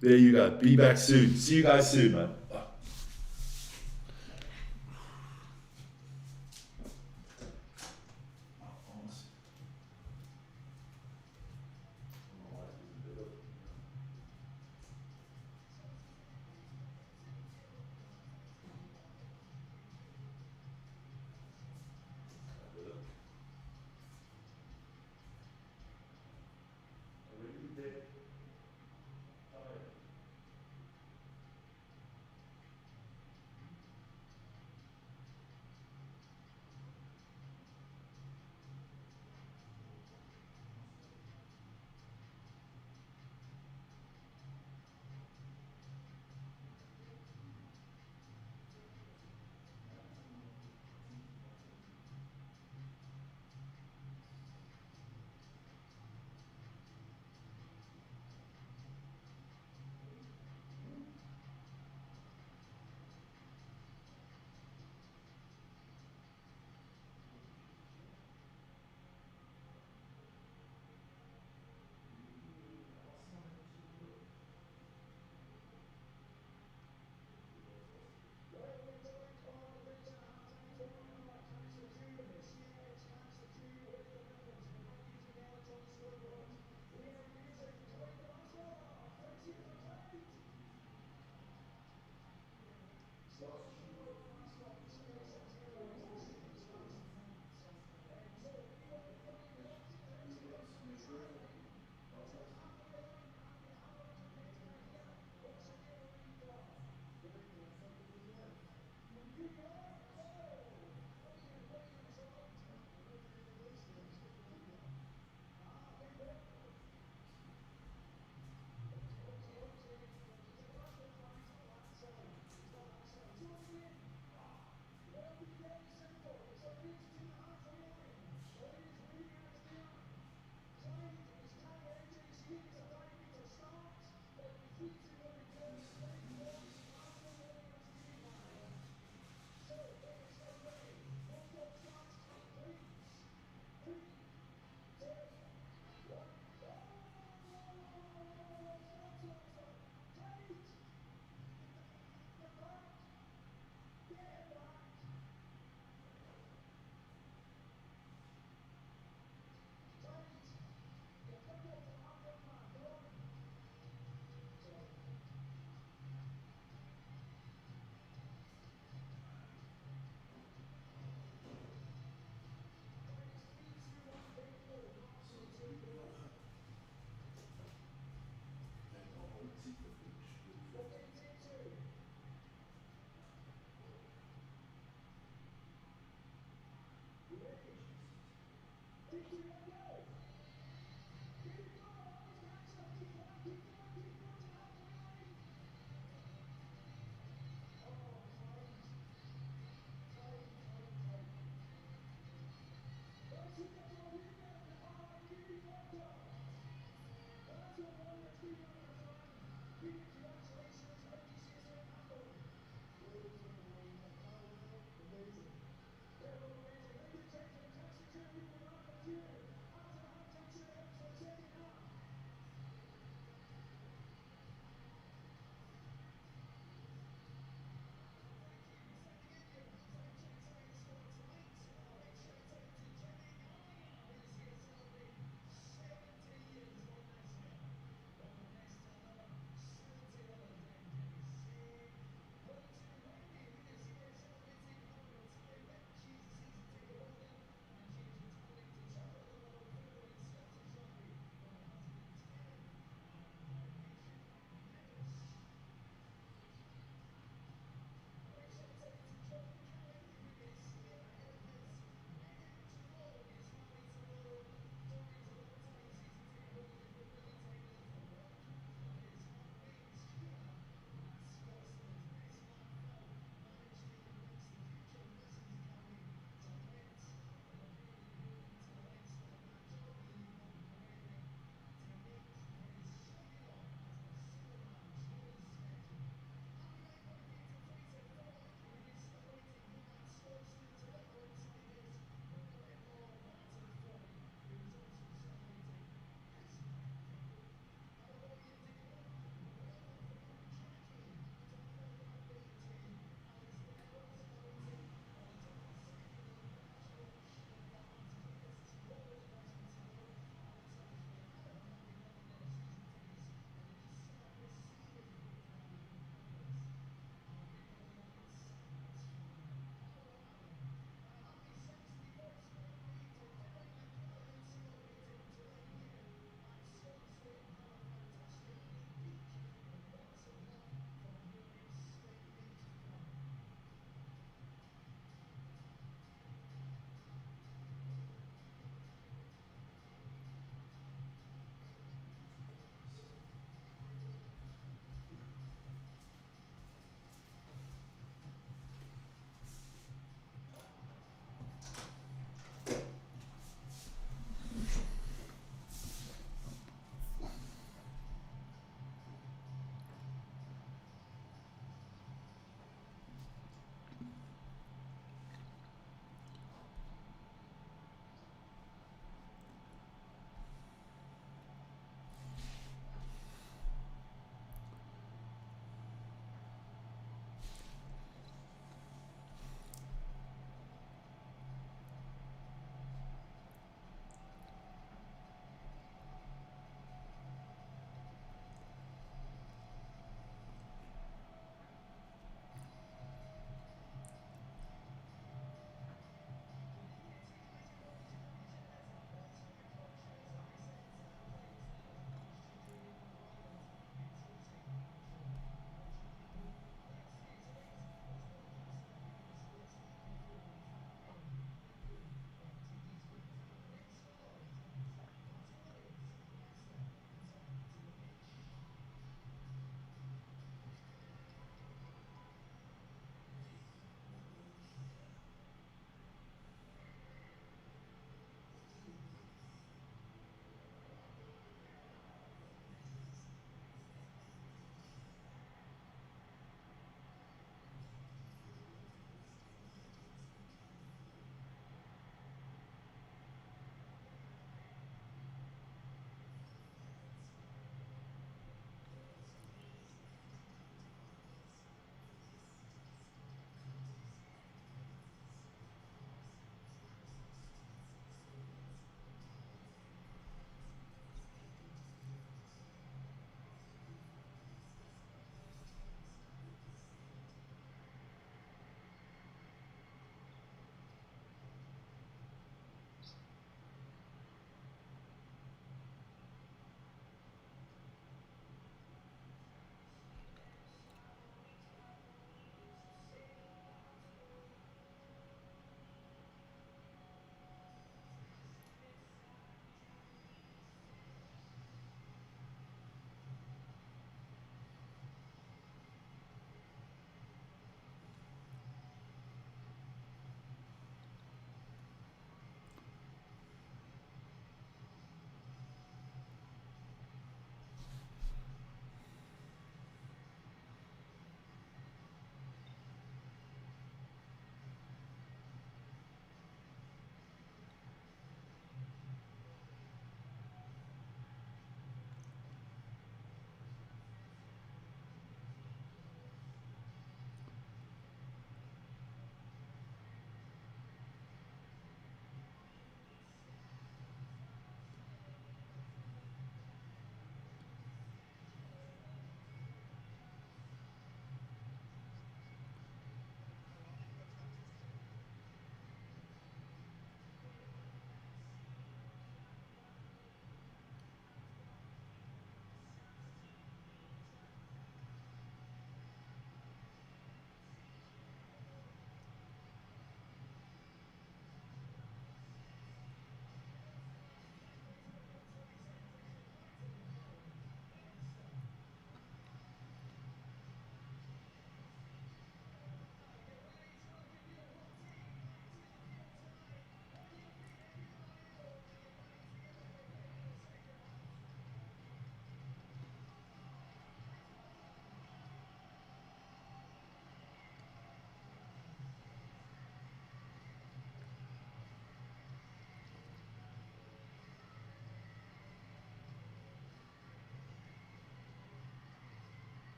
There you go. Be back soon. See you guys soon, man.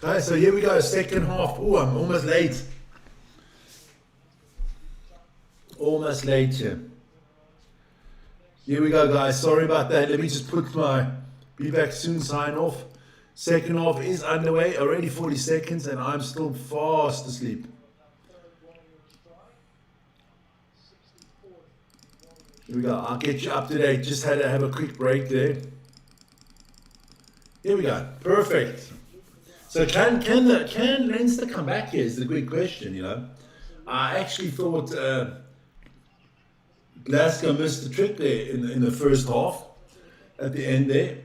Okay, so here we go, second half. Oh, I'm almost late. Almost late here. Here we go, guys. Sorry about that. Let me just put my be back soon sign off. Second half is underway. Already 40 seconds, and I'm still fast asleep. Here we go. I'll get you up to date. Just had to have a quick break there. Here we go. Perfect. So can Leinster come back here is the big question, you know. I actually thought Glasgow missed the trick there in the first half at the end there.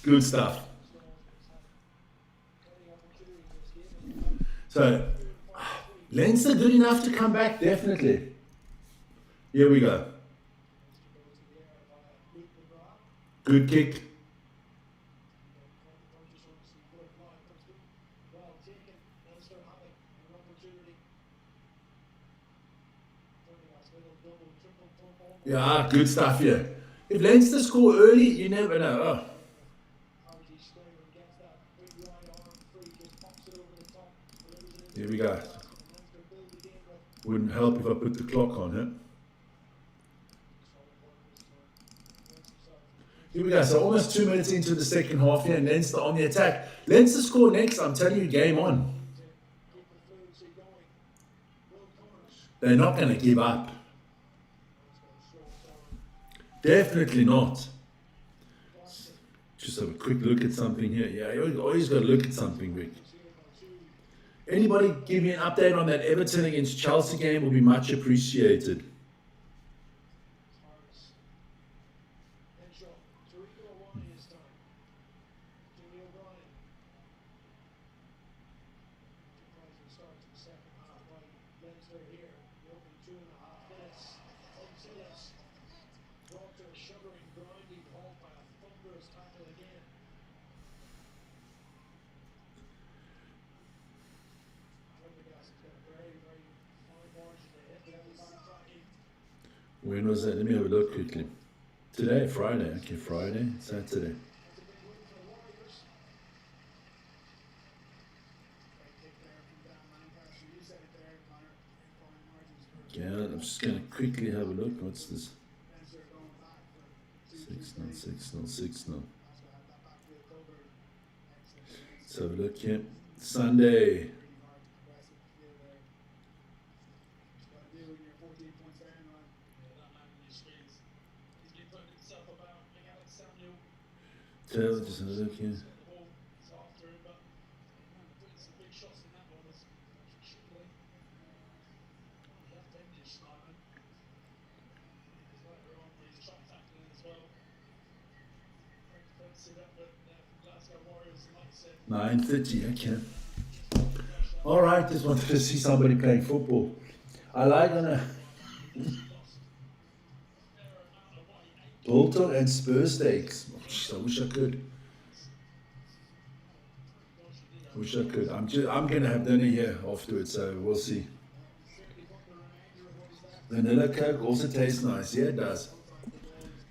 Good stuff. So Leinster good enough to come back, definitely. Here we go. Good kick. Yeah, good stuff here. If Leinster score early, you never know. Oh. Here we go. Wouldn't help if I put the clock on, huh? Here we go. So almost 2 minutes into the second half here, and Leinster on the attack. Leinster score next. I'm telling you, game on. They're not going to give up. Definitely not. Just have a quick look at something here. Yeah, you always got to look at something, Rick. Anybody give me an update on that Everton against Chelsea game will be much appreciated. When was that? Let me have a look quickly. Today, Friday. Okay, Friday, Saturday. Yeah, I'm just going to quickly have a look. What's this? 6 now. Let's have a look here. Sunday. Just have a look here. $9:30, okay. All right, just wanted to see somebody playing football. I like on a Bolton and Spurs steaks. Oh, geez, I wish I could. I'm gonna have dinner here afterwards, so we'll see. Vanilla Coke also tastes nice. Yeah, it does.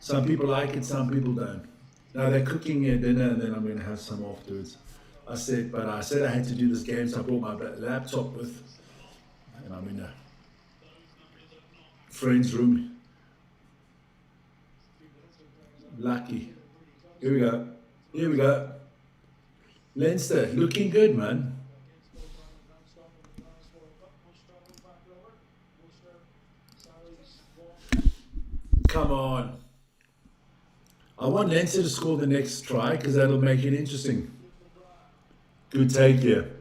Some people like it, some people don't. Now they're cooking their dinner, and then I'm gonna have some afterwards. I said I had to do this game, so I brought my laptop with, and I'm in a friend's room. Lucky. Here we go. Leinster, looking good, man. Come on. I want Leinster to score the next try because that'll make it interesting. Good take here.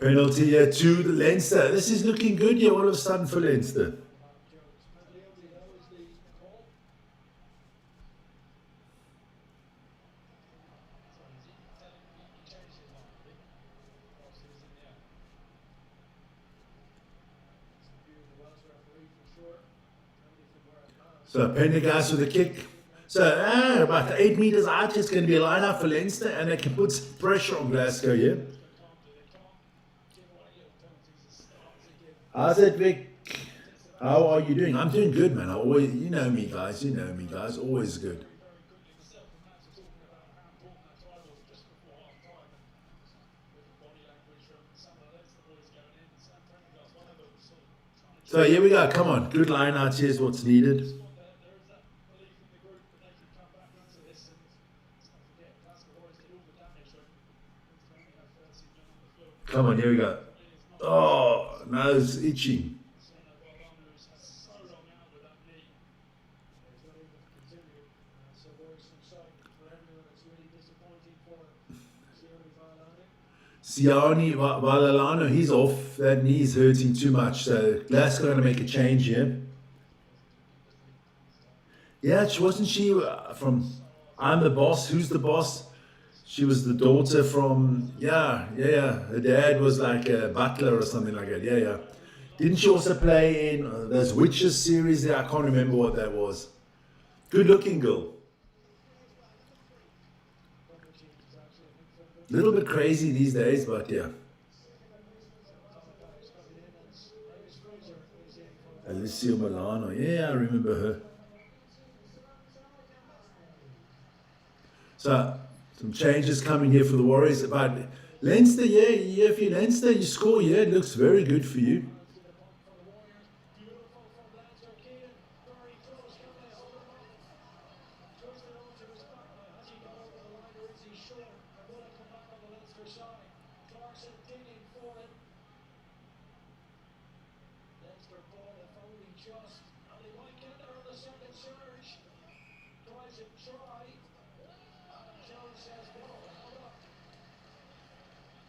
Penalty here to the Leinster. This is looking good here all of a sudden for Leinster. So Pendergast with a kick. So about 8 meters out, it's going to be a line up for Leinster, and they can put some pressure on Glasgow here. How's it, Vic? How are you doing? I'm doing good, man. I always, you know me, guys. Always good. So here we go. Come on, good line out. Here's what's needed. Come on, here we go. Oh, nose itching. Siani Valalano, he's off. That knee's hurting too much. So Glasgow going to make a change here. Yeah, wasn't she from I'm the Boss? Who's the Boss? She was the daughter from, yeah. Her dad was like a butler or something like that. Yeah. Didn't she also play in those Witches series there? I can't remember what that was. Good looking girl. A little bit crazy these days, but yeah. Alicia Milano. Yeah, I remember her. So, some changes coming here for the Warriors. But Leinster, yeah, if you're Leinster, you score, yeah, it looks very good for you.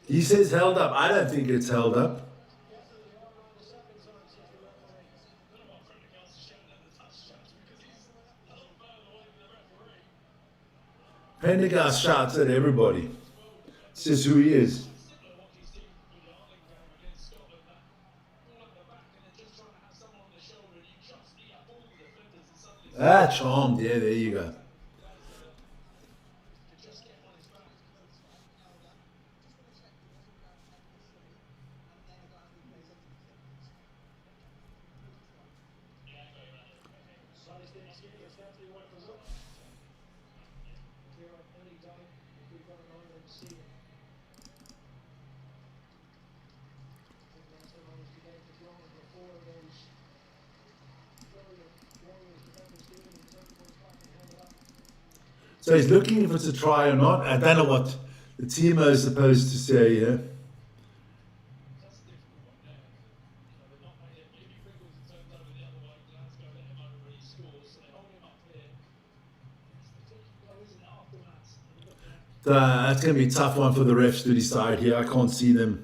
He says held up. I don't think it's held up. Pendergast shouts at everybody. Says who he is. Ah, charmed. Yeah, there you go. So he's looking if it's a try or not. I don't know what the TMO is supposed to say here. That's going to be a tough one for the refs to decide here. I can't see them.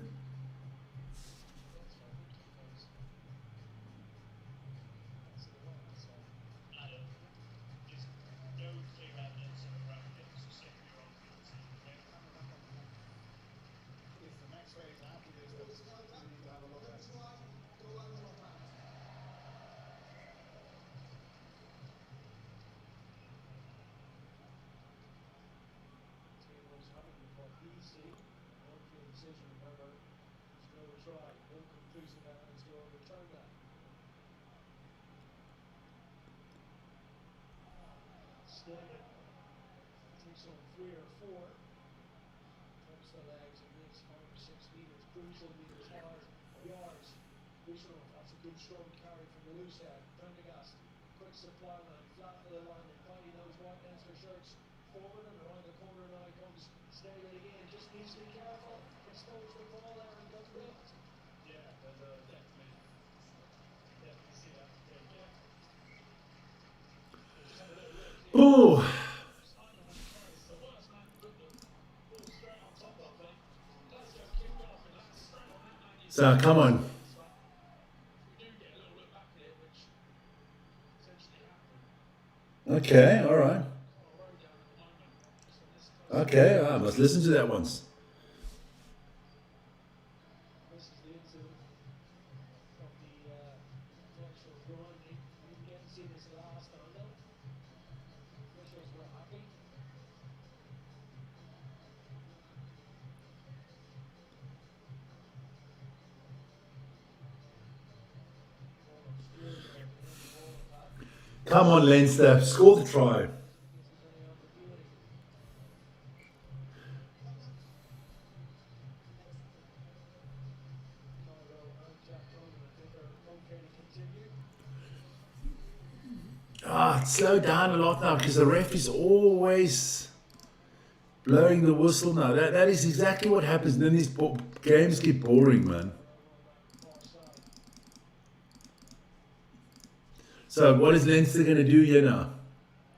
Oh, so come on. Okay, all right. Okay, I must listen to that once. Come on, Leinster, score the try. Ah, slow down a lot now because the ref is always blowing the whistle now. That is exactly what happens. Then these games get boring, man. So what is Leinster going to do here now?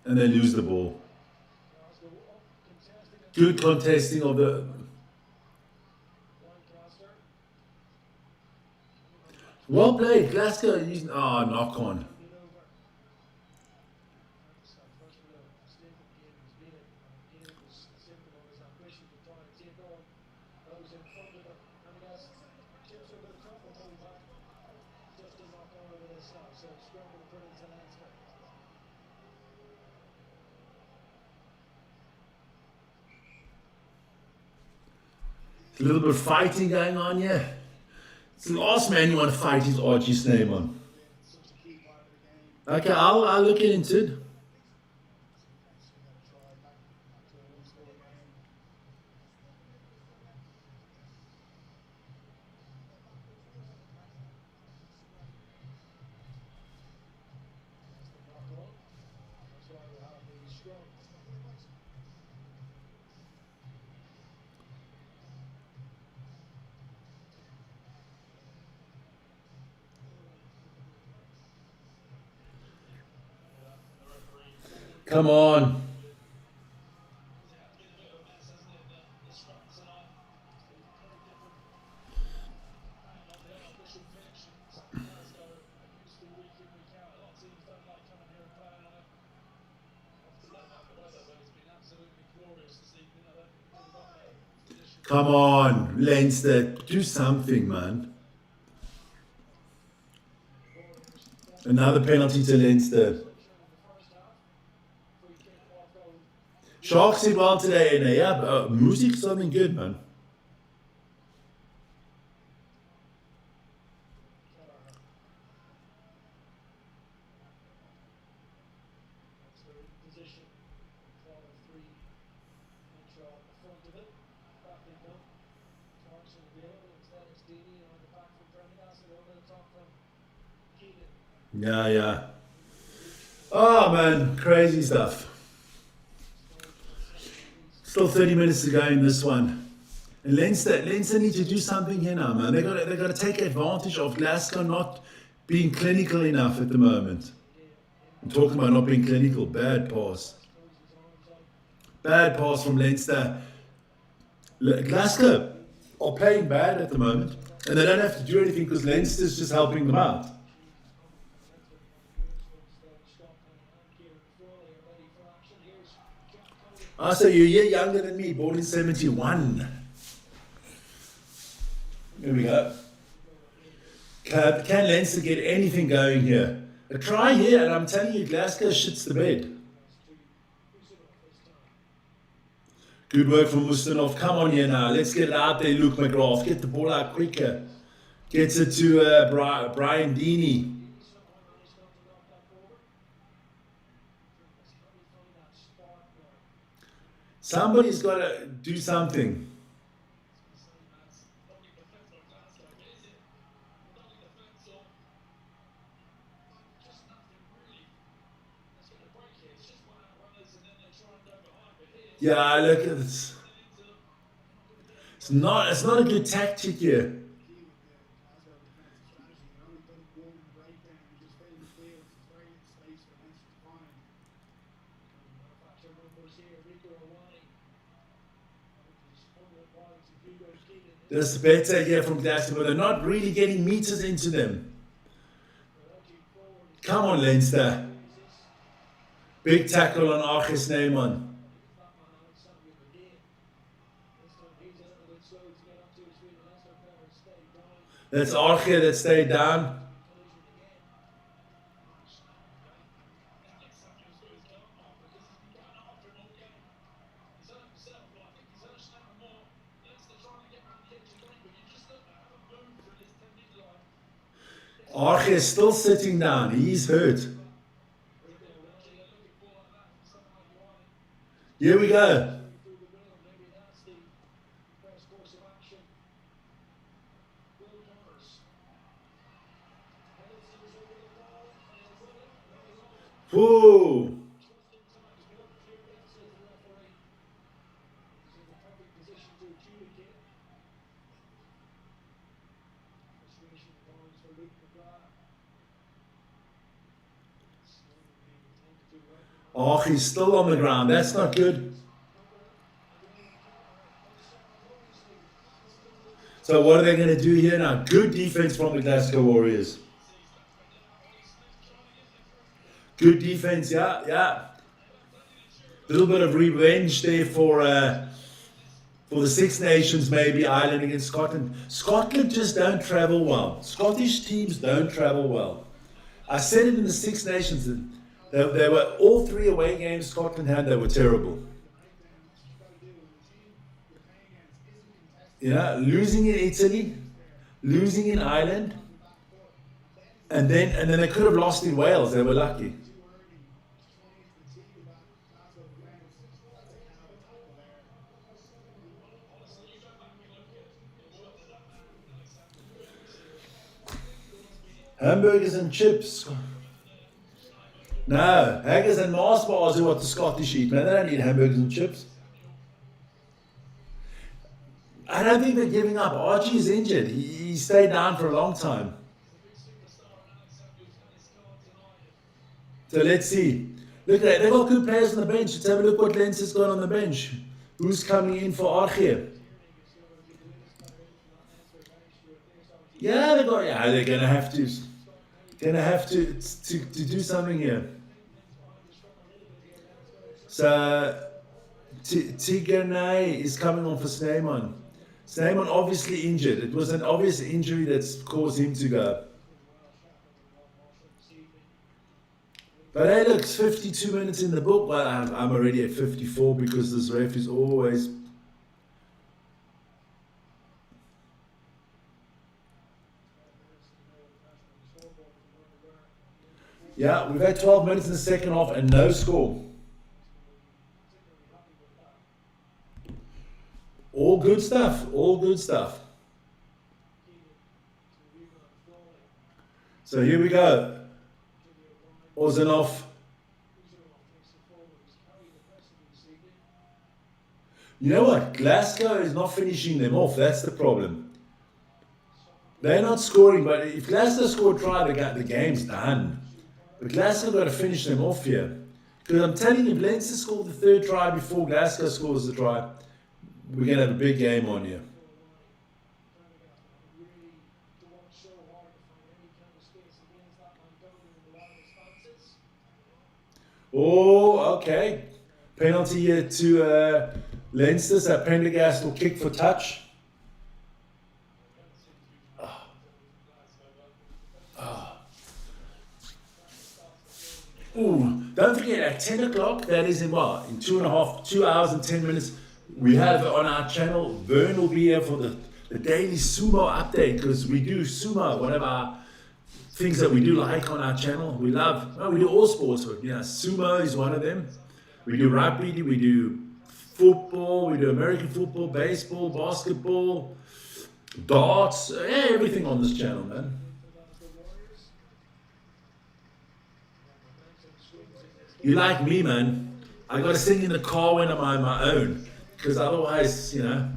And they lose the ball. Good contesting of the... Well played, Glasgow. Knock on. A little bit of fighting going on here. It's the last man you want to fight is Archie's name on. Okay, I'll look into it. Come on. Come on, Leinster, do something, man. Another penalty to Leinster. Sharks did well today, and yeah, music's something good, man. Yeah, yeah. Oh man, crazy stuff. Still 30 minutes to go in this one. And Leinster need to do something here now, man. They got to take advantage of Glasgow not being clinical enough at the moment. I'm talking about not being clinical. Bad pass. Bad pass from Leinster. Glasgow are playing bad at the moment, and they don't have to do anything because Leinster's just helping them out. So you're a year younger than me, born in 71. Here we go. Can Leinster get anything going here? A try here, and I'm telling you, Glasgow shits the bed. Good work from Mustinov. Come on here now. Let's get it out there, Luke McGrath. Get the ball out quicker. Gets it to Brian Deeney. Somebody's got to do something. Yeah, look at this. It's not a good tactic here. This is better here from Glasgow, but they're not really getting meters into them. Come on, Leinster. Big tackle on Archis Neyman. That's Archie that stayed down. Archie is still sitting down. He's hurt. Here we go. Whoa. Oh, he's still on the ground. That's not good. So what are they going to do here now? Good defense from the Glasgow Warriors. Good defense, yeah. A little bit of revenge there for the Six Nations, maybe Ireland against Scotland. Scotland just don't travel well. Scottish teams don't travel well. I said it in the Six Nations. They were all three away games Scotland had. They were terrible. Yeah, losing in Italy, losing in Ireland, and then they could have lost in Wales. They were lucky. Hamburgers and chips. No, haggis and Mars bars are what the Scottish eat, man. They don't eat hamburgers and chips. I don't think they're giving up. Archie's injured. He stayed down for a long time. So let's see. Look at that. They've got good players on the bench. Let's have a look what Leinster's got on the bench. Who's coming in for Archie? Yeah, they're gonna have to do something here. So Tigernay is coming on for Snyman. Snyman obviously injured. It was an obvious injury that's caused him to go. But hey, look, it's 52 minutes in the book. Well, I'm already at 54 because this ref is always... Yeah, we've had 12 minutes in the second half and no score. All good stuff, all good stuff. So here we go. Ozanov. You know what? Glasgow is not finishing them off. That's the problem. They're not scoring, but if Glasgow score a try, the game's done. But Glasgow got to finish them off here. Because I'm telling you, if Leinster scored the third try before Glasgow scores the try, we're going to have a big game on here. Oh, okay. Penalty here to Leinster. So Prendergast will kick for touch. Ooh, don't forget at 10 o'clock, that is in what? In 2 hours and 10 minutes, we have on our channel, Vern will be here for the daily sumo update because we do sumo, one of our things that we do like on our channel. We love, we do all sports, but sumo is one of them. We do rugby, we do football, we do American football, baseball, basketball, darts, everything on this channel, man. You like me, man. I got to sing in the car when I'm on my own, because otherwise, you know,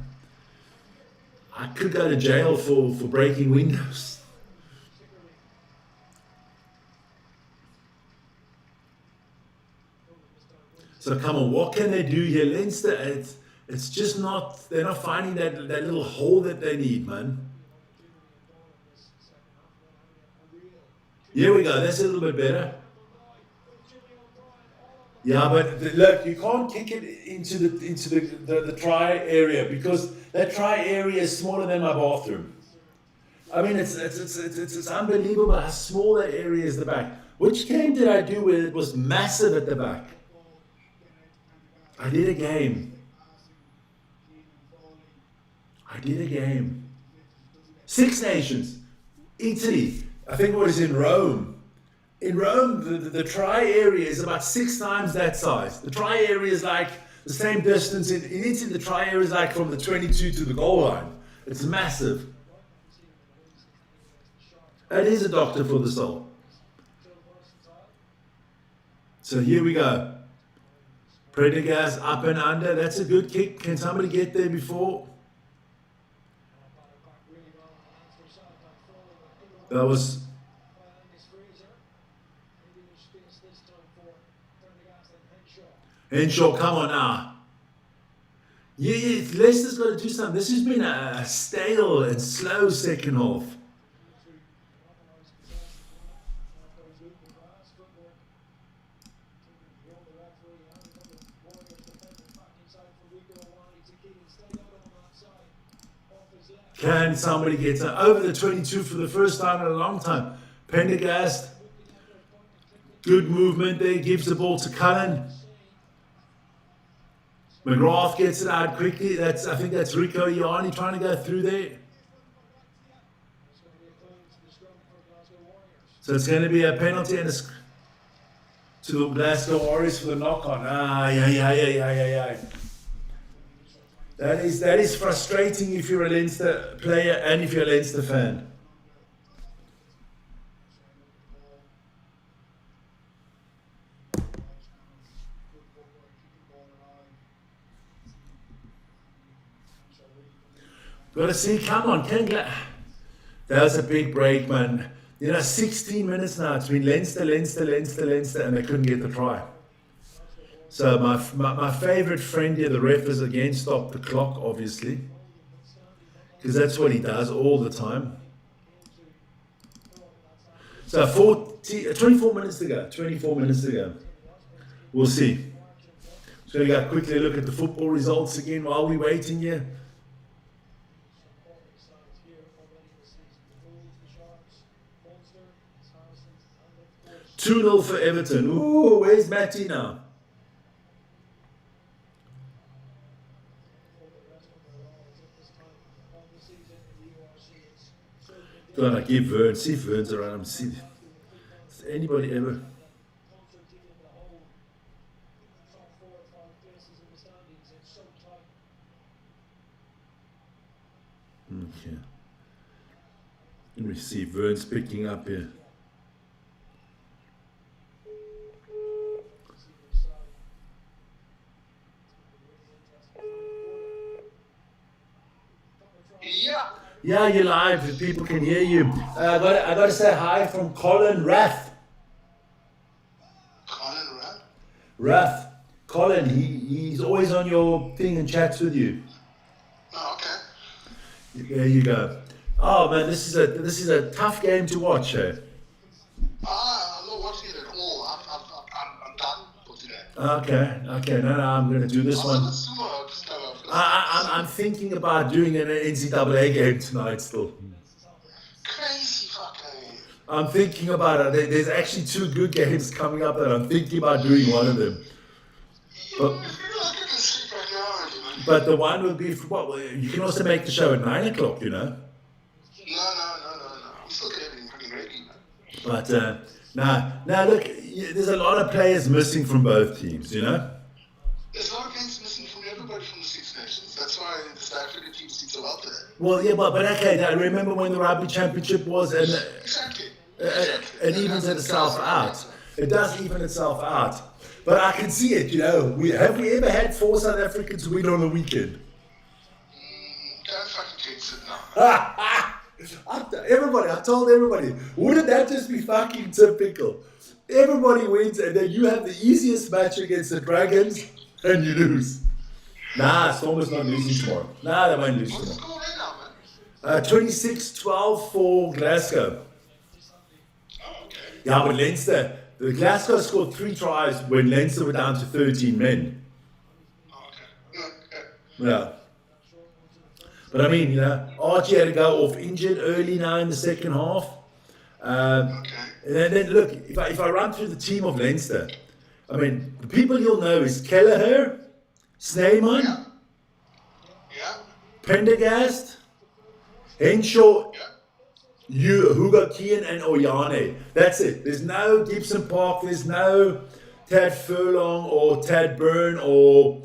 I could go to jail for breaking windows. So come on, what can they do here, Leinster? It's just not. They're not finding that little hole that they need, man. Here we go. That's a little bit better. Yeah, but look, you can't kick it into the try area, because that try area is smaller than my bathroom. I mean, it's unbelievable how small that area is at the back. Which game did I do where it was massive at the back? I did a game. Six Nations. Italy. I think it was in Rome. In Rome, the try area is about 6 times that size. The try area is like the same distance. In Italy, the try area is like from the 22 to the goal line. It's massive. It is a doctor for the soul. So here we go. Prendergast up and under. That's a good kick. Can somebody get there before? That was... Henshaw, come on now. Yeah, Leicester's got to do something. This has been a stale and slow second half. Can somebody get over the 22 for the first time in a long time? Prendergast, good movement there, gives the ball to Cullen. McGrath gets it out quickly. I think that's Rico Ioane trying to go through there. So it's going to be a penalty and to the Glasgow Warriors for the knock-on. Yeah. That is frustrating if you're a Leinster player and if you're a Leinster fan. Got to see, come on, that was a big break, man. 16 minutes now between Leinster, and they couldn't get the try. So my favourite friend here, the ref, is again stop the clock, obviously, because that's what he does all the time. So 24 minutes to go. We'll see. So we got quickly look at the football results again while we're waiting here. 2-0 for Everton. Ooh, where's Matty now? Gonna give Vern, see if Vern's around. See, has anybody ever? Okay. Let me see if Vern's picking up here. Yeah, you're live. People can hear you. I got to say hi from Colin Rath. Colin Rath? Rath. Colin, he's always on your thing and chats with you. Oh, okay. There you go. Oh man, this is a tough game to watch. Eh? I'm not watching it at all. I'm done for today. Okay. No, I'm going to do this one. I'm thinking about doing an NCAA game tonight still. Crazy fucking. I'm thinking about it. There's actually 2 good games coming up that I'm thinking about doing one of them. But the one will be, you can also make the show at 9 o'clock, you know. No. I'm still getting everything fucking ready, But, man. now look, there's a lot of players missing from both teams, you know. There's a lot of players missing from everybody from the Six Nations. That's why the South African team sticks a lot there. Well, yeah, but okay, I remember when the Rugby Championship was, and Exactly. it evens itself out. It does even itself out. But I can see it, Have we ever had 4 South Africans win on a weekend? Don't fucking jinx it now. I told everybody, wouldn't that just be fucking typical? Everybody wins and then you have the easiest match against the Dragons and you lose. Nah, Stormers not losing tomorrow. Nah, they won't lose What's the tomorrow. score right now, man? 26-12 for Glasgow. Oh, okay. Yeah, but Leinster, the Glasgow scored 3 tries when Leinster were down to 13 men. Oh, okay. Yeah. But I mean, Archie had to go off injured early now in the second half. Okay. And then look, if I run through the team of Leinster, I mean, the people you'll know is Kelleher, Snyman, Yeah. Yeah. Pendergast, Henshaw, Yeah. Hugo Keane, and Oyane. That's it. There's no Gibson Park, there's no Tad Furlong or Tad Byrne or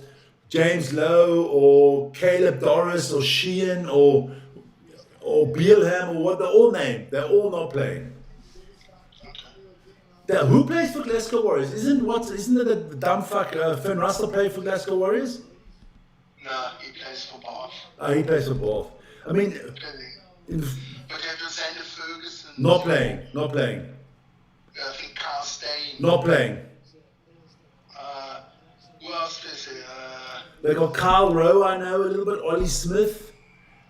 James Lowe or Caleb Doris or Sheehan or Beelham or what they're all named. They're all not playing. Who plays for Glasgow Warriors? Isn't it the dumb fuck Finn Russell play for Glasgow Warriors? No, he plays for Bath. Oh, he plays for Bath. I mean, But they have Xander Ferguson. not playing. I think Carl Stain. Not playing. Who else is there? They got Carl Rowe, I know a little bit, Ollie Smith,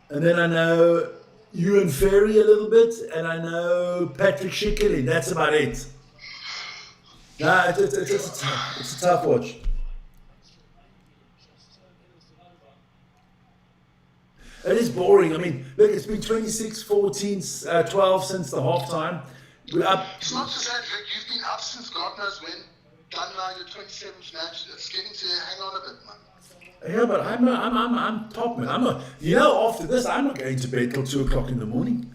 and then I know Ewan Ferry a little bit, and I know Patrick Schickley. That's about it. Nah, it's a tough watch. It is boring. I mean, look, it's been 26-14, 12 since the halftime. We're up. It's not just that, Vic. You've been up since God knows when. Done now your 27th match. It's getting to hang on a bit, man. Yeah, but I'm top, man. After this, I'm not going to bed till 2 o'clock in the morning.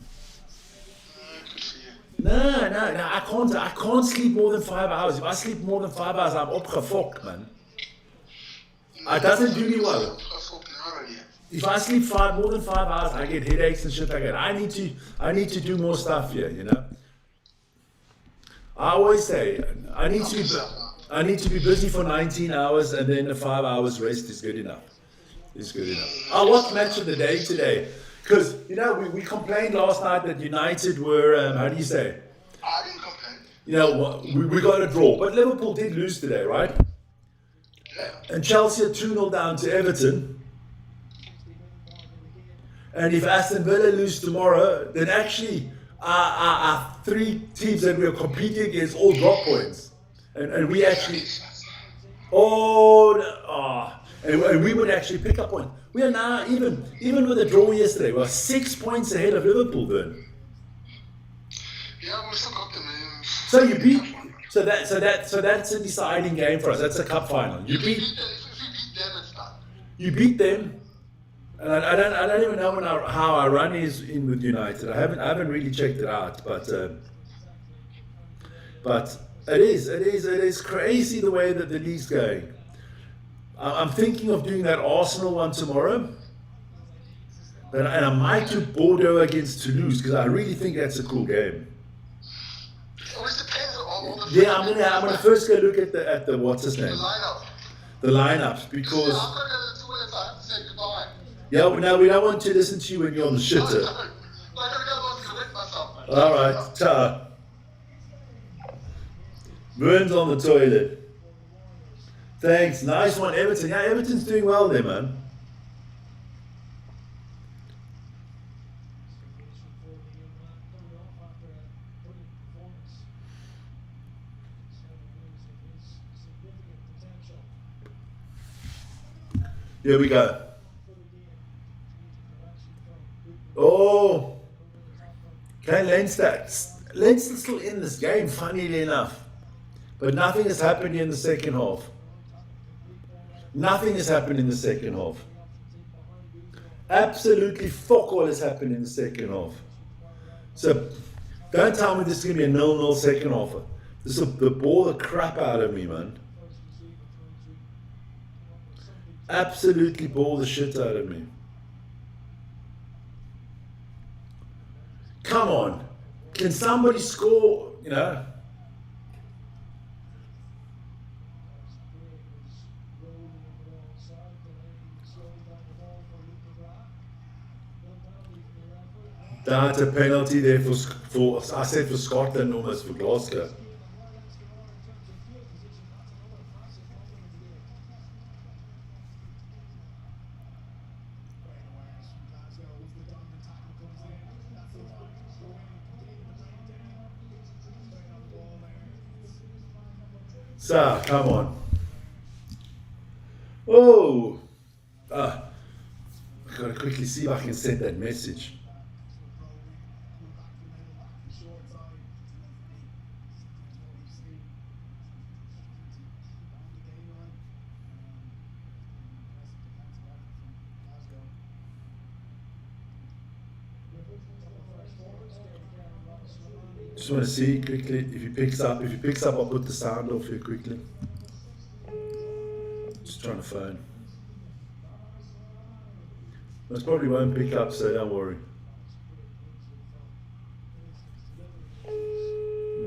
Good for you. No, I can't sleep more than 5 hours. If I sleep more than 5 hours, I'm opgefokt, man. It doesn't do me well. If I sleep more than 5 hours, I get headaches and shit like that. I need to do more stuff here, I always say I need to be busy for 19 hours and then the 5 hours rest is good enough. I watched match of the day today because we complained last night that United were how do you say? I didn't complain. We got a draw, but Liverpool did lose today, right? Yeah. And Chelsea are 2-0 down to Everton. And if Aston Villa lose tomorrow, then actually our 3 teams that we are competing against all drop points. And we actually, and we would actually pick up points. We are now, even with a draw yesterday, we're 6 points ahead of Liverpool then. Yeah, we still got them in. So you beat, so that's a deciding game for us. That's a cup final. If we beat them, it's done. You beat them. And I don't even know how our run is in with United. I haven't really checked it out, but it is crazy the way that the league's going. I'm thinking of doing that Arsenal one tomorrow, and I might do Bordeaux against Toulouse because I really think that's a cool game. It always depends on the. Yeah, I'm gonna first go look at the what's his name, The lineup. the lineups because. Yeah, I'm going to go to the toilet. I have to say goodbye. Yeah, but no, we don't want to listen to you when you're on the shitter. I'm going to go collect myself, man. All right, ta. Burns on the toilet. Thanks, nice one, Everton. Yeah, Everton's doing well there, man. Here we go. Oh, okay, Leinster's still in this game, funnily enough. But nothing has happened in the second half. Nothing has happened in the second half. Absolutely fuck all has happened in the second half. So don't tell me this is going to be a 0-0 second half. This will bore the crap out of me, man. Absolutely bore the shit out of me. Come on. Can somebody score, That's a penalty there for I said for Scotland, almost for Glasgow. So, come on. Oh! I've got to quickly see if I can send that message. Just want to see quickly if he picks up. If he picks up, I'll put the sound off here quickly. Just trying to phone. Most probably won't pick up, so don't worry.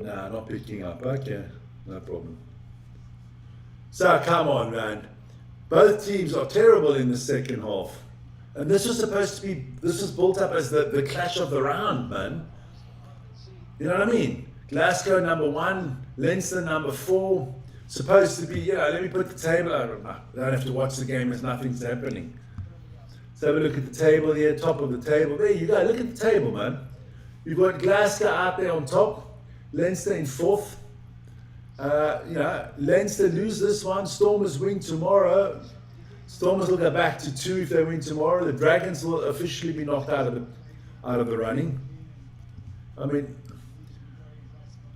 Nah, not picking up. Okay, no problem. So come on, man. Both teams are terrible in the second half. And this was supposed to be, this was built up as the clash of the round, man. You know what I mean? Glasgow #1, Leinster #4. Supposed to be, let me put the table out. I don't have to watch the game as nothing's happening. So have a look at the table here, top of the table. There you go, look at the table, man. You've got Glasgow out there on top, Leinster in 4th. Leinster lose this one, Stormers win tomorrow. Stormers will go back to 2 if they win tomorrow. The Dragons will officially be knocked out of the running. I mean,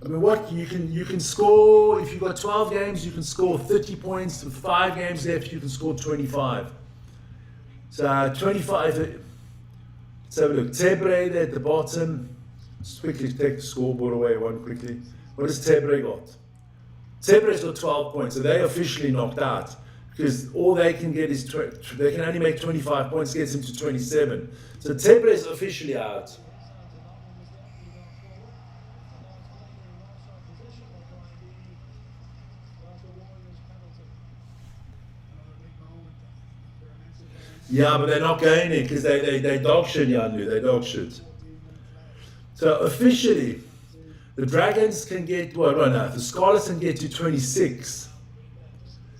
what you can score if you've got 12 games, you can score 30 points. With 5 games left, you can score 25. So 25. Let's have a look. Tebre there at the bottom. Just quickly take the scoreboard away one quickly. What has Tebre got? Tebre's got 12 points, so they're officially knocked out because all they can get is they can only make 25 points, gets them to 27. So Tebre's officially out. Yeah, but they're not going in because they dog shit, Janlu. They dog shit. So officially, the Dragons can get, the Scarlets can get to 26.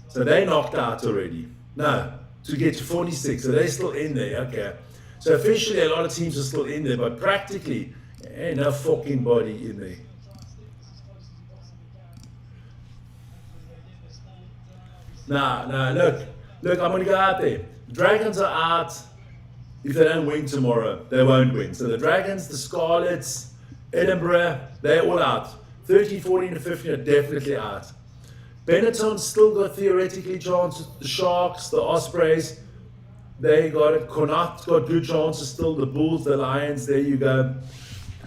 So they knocked out already. No, to get to 46. So they're still in there, okay. So officially, a lot of teams are still in there, but practically, ain't no fucking body in there. Nah, look, I'm going to go out there. Dragons are out. If they don't win tomorrow, they won't win. So the Dragons, the Scarlets, Edinburgh, they're all out. 13, 14, and 15 are definitely out. Benetton's still got theoretically chances. The Sharks, the Ospreys, they got it. Connacht got good chances still. The Bulls, the Lions, there you go.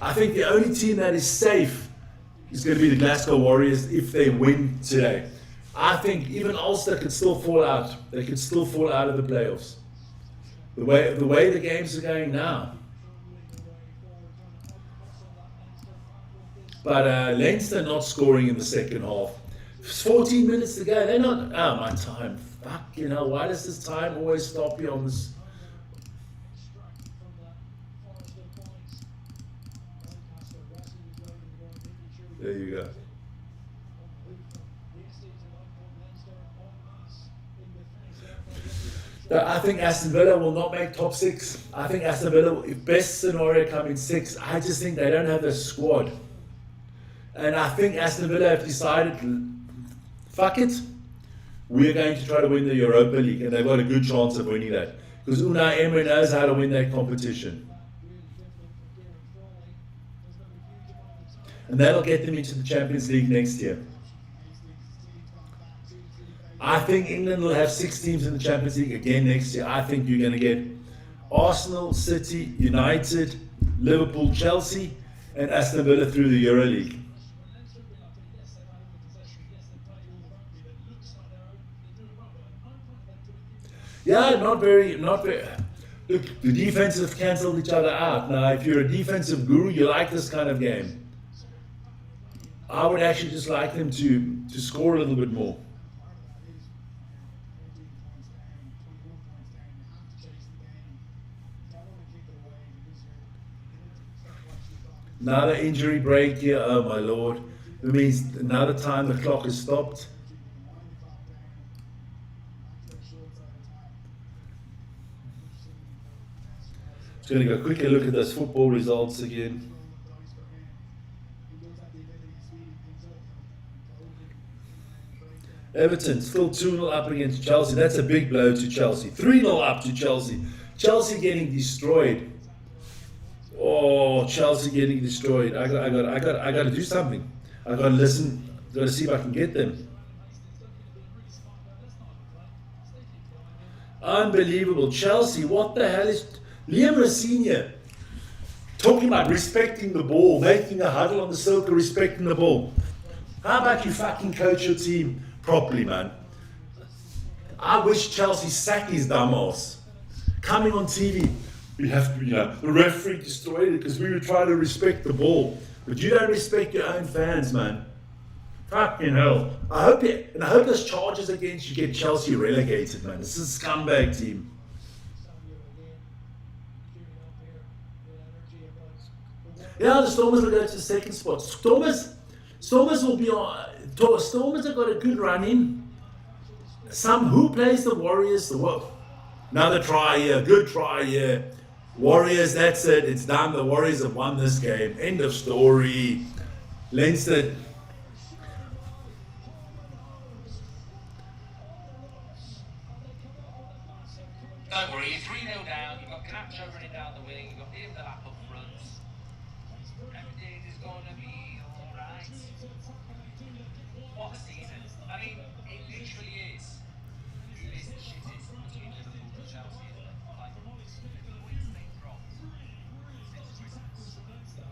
I think the only team that is safe is going to be the Glasgow Warriors if they win today. I think even Ulster could still fall out. They could still fall out of the playoffs. The way the games are going now. But Leinster not scoring in the second half. 14 minutes to go. They're not. Oh, my time. Fuck, why does this time always stop you on this? There you go. I think Aston Villa will not make top 6. I think Aston Villa, if best scenario, come in 6. I just think they don't have the squad. And I think Aston Villa have decided, fuck it, we're going to try to win the Europa League. And they've got a good chance of winning that. Because Unai Emery knows how to win that competition. And that'll get them into the Champions League next year. I think England will have 6 teams in the Champions League again next year. I think you're going to get Arsenal, City, United, Liverpool, Chelsea, and Aston Villa through the Euro League. Yeah, not very. Look, the defenses have cancelled each other out. Now, if you're a defensive guru, you like this kind of game. I would actually just like them to score a little bit more. Another injury break here. Oh my lord. It means another time the clock is stopped. Just going to go quickly look at those football results again. Everton still 2-0 up against Chelsea. That's a big blow to Chelsea. 3-0 up to Chelsea. Chelsea getting destroyed. Oh, Chelsea getting destroyed. I got to do something. I got to listen. Got to see if I can get them. Unbelievable. Chelsea, what the hell is Liam Rosenior talking about respecting the ball, making a huddle on the circle, respecting the ball. How about you fucking coach your team properly, man? I wish Chelsea sack his dumb ass. Coming on TV, we have to, the referee destroyed it because we were trying to respect the ball. But you don't respect your own fans, man. Fucking hell. I hope those charges against you get Chelsea relegated, man. This is a scumbag team. Yeah, the Stormers will go to the second spot. Stormers will be on. Stormers have got a good run in. Who plays the Warriors? Another try here, good try here. Warriors, that's it. It's done. The Warriors have won this game. End of story. Leinster. Don't worry, you're 3-0 down, you've got Camacho running down the wing, you've got Liam the lap up front. Everything is going to be alright. What a season. I mean, it literally is. It is the shittest between Liverpool and Chelsea, isn't it? Like, the points they dropped since Christmas.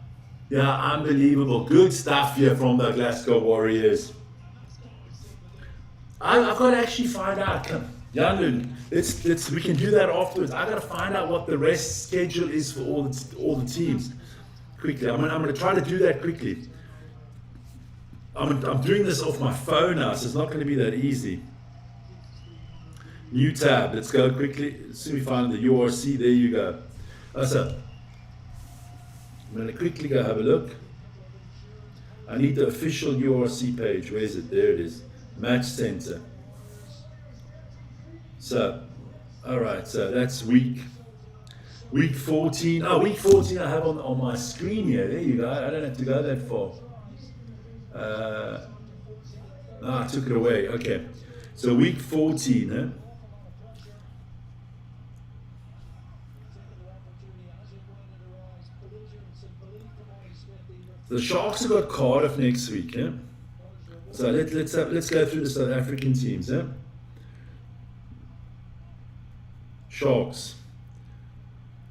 Yeah, unbelievable. Good stuff here from the Glasgow Warriors. I've got to actually find out. Jan, we can do that afterwards. I got to find out what the rest schedule is for all the teams. Quickly, I'm going to try to do that quickly. I'm doing this off my phone now, so it's not going to be that easy. New tab. Let's go quickly. As soon as we find the URC, there you go. So I'm going to quickly go have a look. I need the official URC page. Where is it? There it is. Match center. So, all right, so that's week 14. Oh, week 14 I have on my screen here. There you go. I don't have to go that far. I took it away. Okay. So week 14, huh? The Sharks have got Cardiff next week, yeah? So let's go through the South African teams, yeah? Sharks,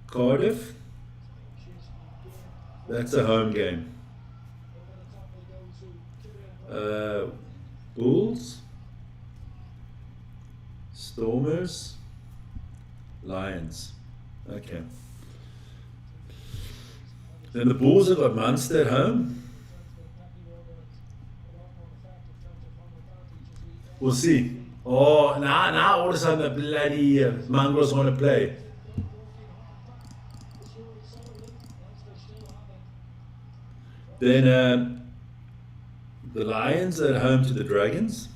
Cardiff, that's a home game. Bulls, Stormers, Lions. Okay. Then the Bulls have got Munster at home. We'll see. Oh, now all of a sudden the bloody mongrels want to play. Then the Lions are at home to the Dragons.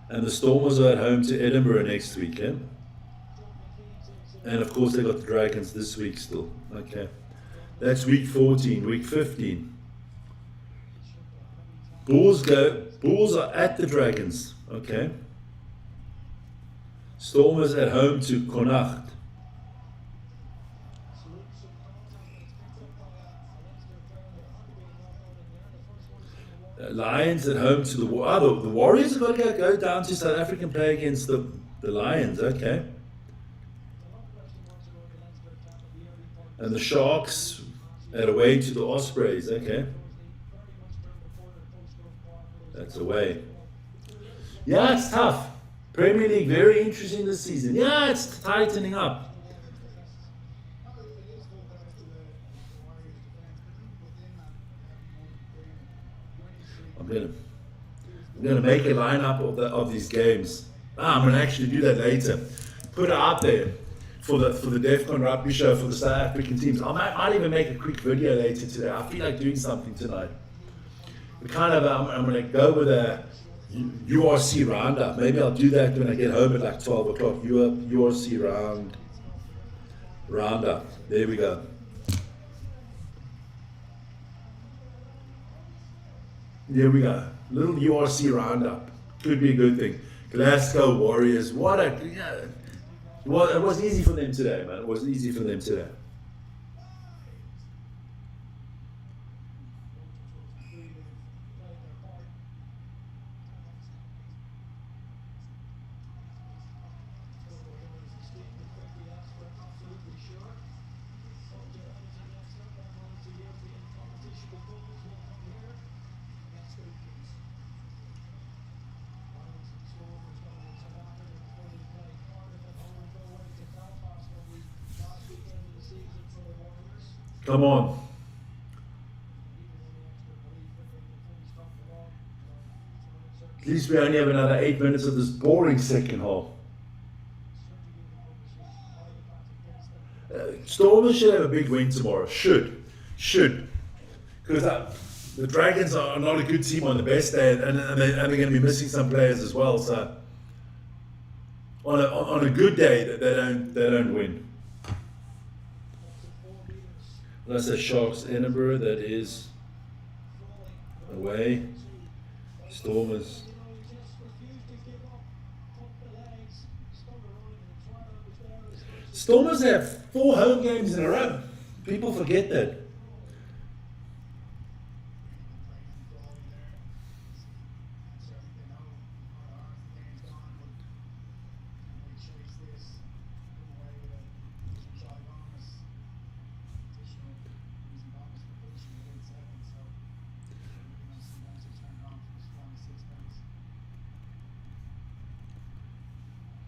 And the Stormers are at home to Edinburgh next week. Eh? And of course they got the Dragons this week still. Okay. That's week 14. Week 15. Bulls are at the Dragons, okay. Stormers at home to Connacht. Lions at home to the Warriors. Have got to go down to South Africa and play against the Lions, okay. And the Sharks at away to the Ospreys, okay. That's away. Yeah, it's tough. Premier League, very interesting this season. Yeah, it's tightening up. I'm gonna make a lineup of these games. I'm gonna actually do that later. Put it out there. for the DEFCON rugby show for the South African teams. I might even make a quick video later today. I feel like doing something tonight. We kind of, I'm going to go with a URC roundup. Maybe I'll do that when I get home at like 12 o'clock. URC roundup. There we go. There we go. Little URC roundup. Could be a good thing. Glasgow Warriors. Well, it was easy for them today, man. It was easy for them today. Come on. At least we only have another 8 minutes of this boring second half. Stormers should have a big win tomorrow. Should. Because the Dragons are not a good team on the best day, and they're going to be missing some players as well. So on a good day, they don't win. That's the Sharks Edinburgh, that is away. Stormers. Stormers have 4 home games in a row. People forget that.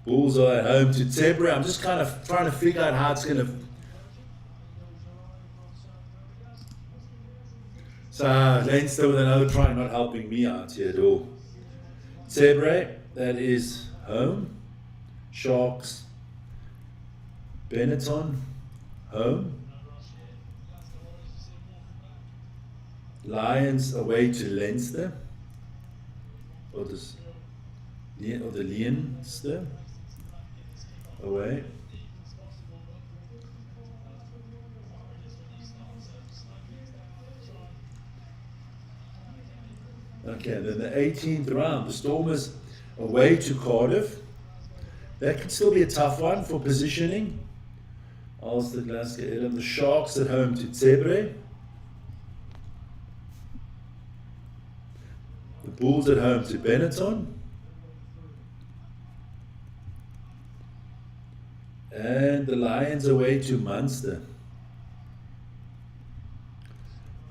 Bulls are at home to Tebra. I'm just kind of trying to figure out how it's going to. So Leinster with another try, not helping me out here at all. Tebra, that is home. Sharks. Benetton, home. Lions away to Leinster. Or the Leinster. Away. Okay, then the 18th round, the Stormers away to Cardiff. That could still be a tough one for positioning. Ulster, Glasgow, Edinburgh. The Sharks at home to Tebre. The Bulls at home to Benetton. And the Lions away to Munster.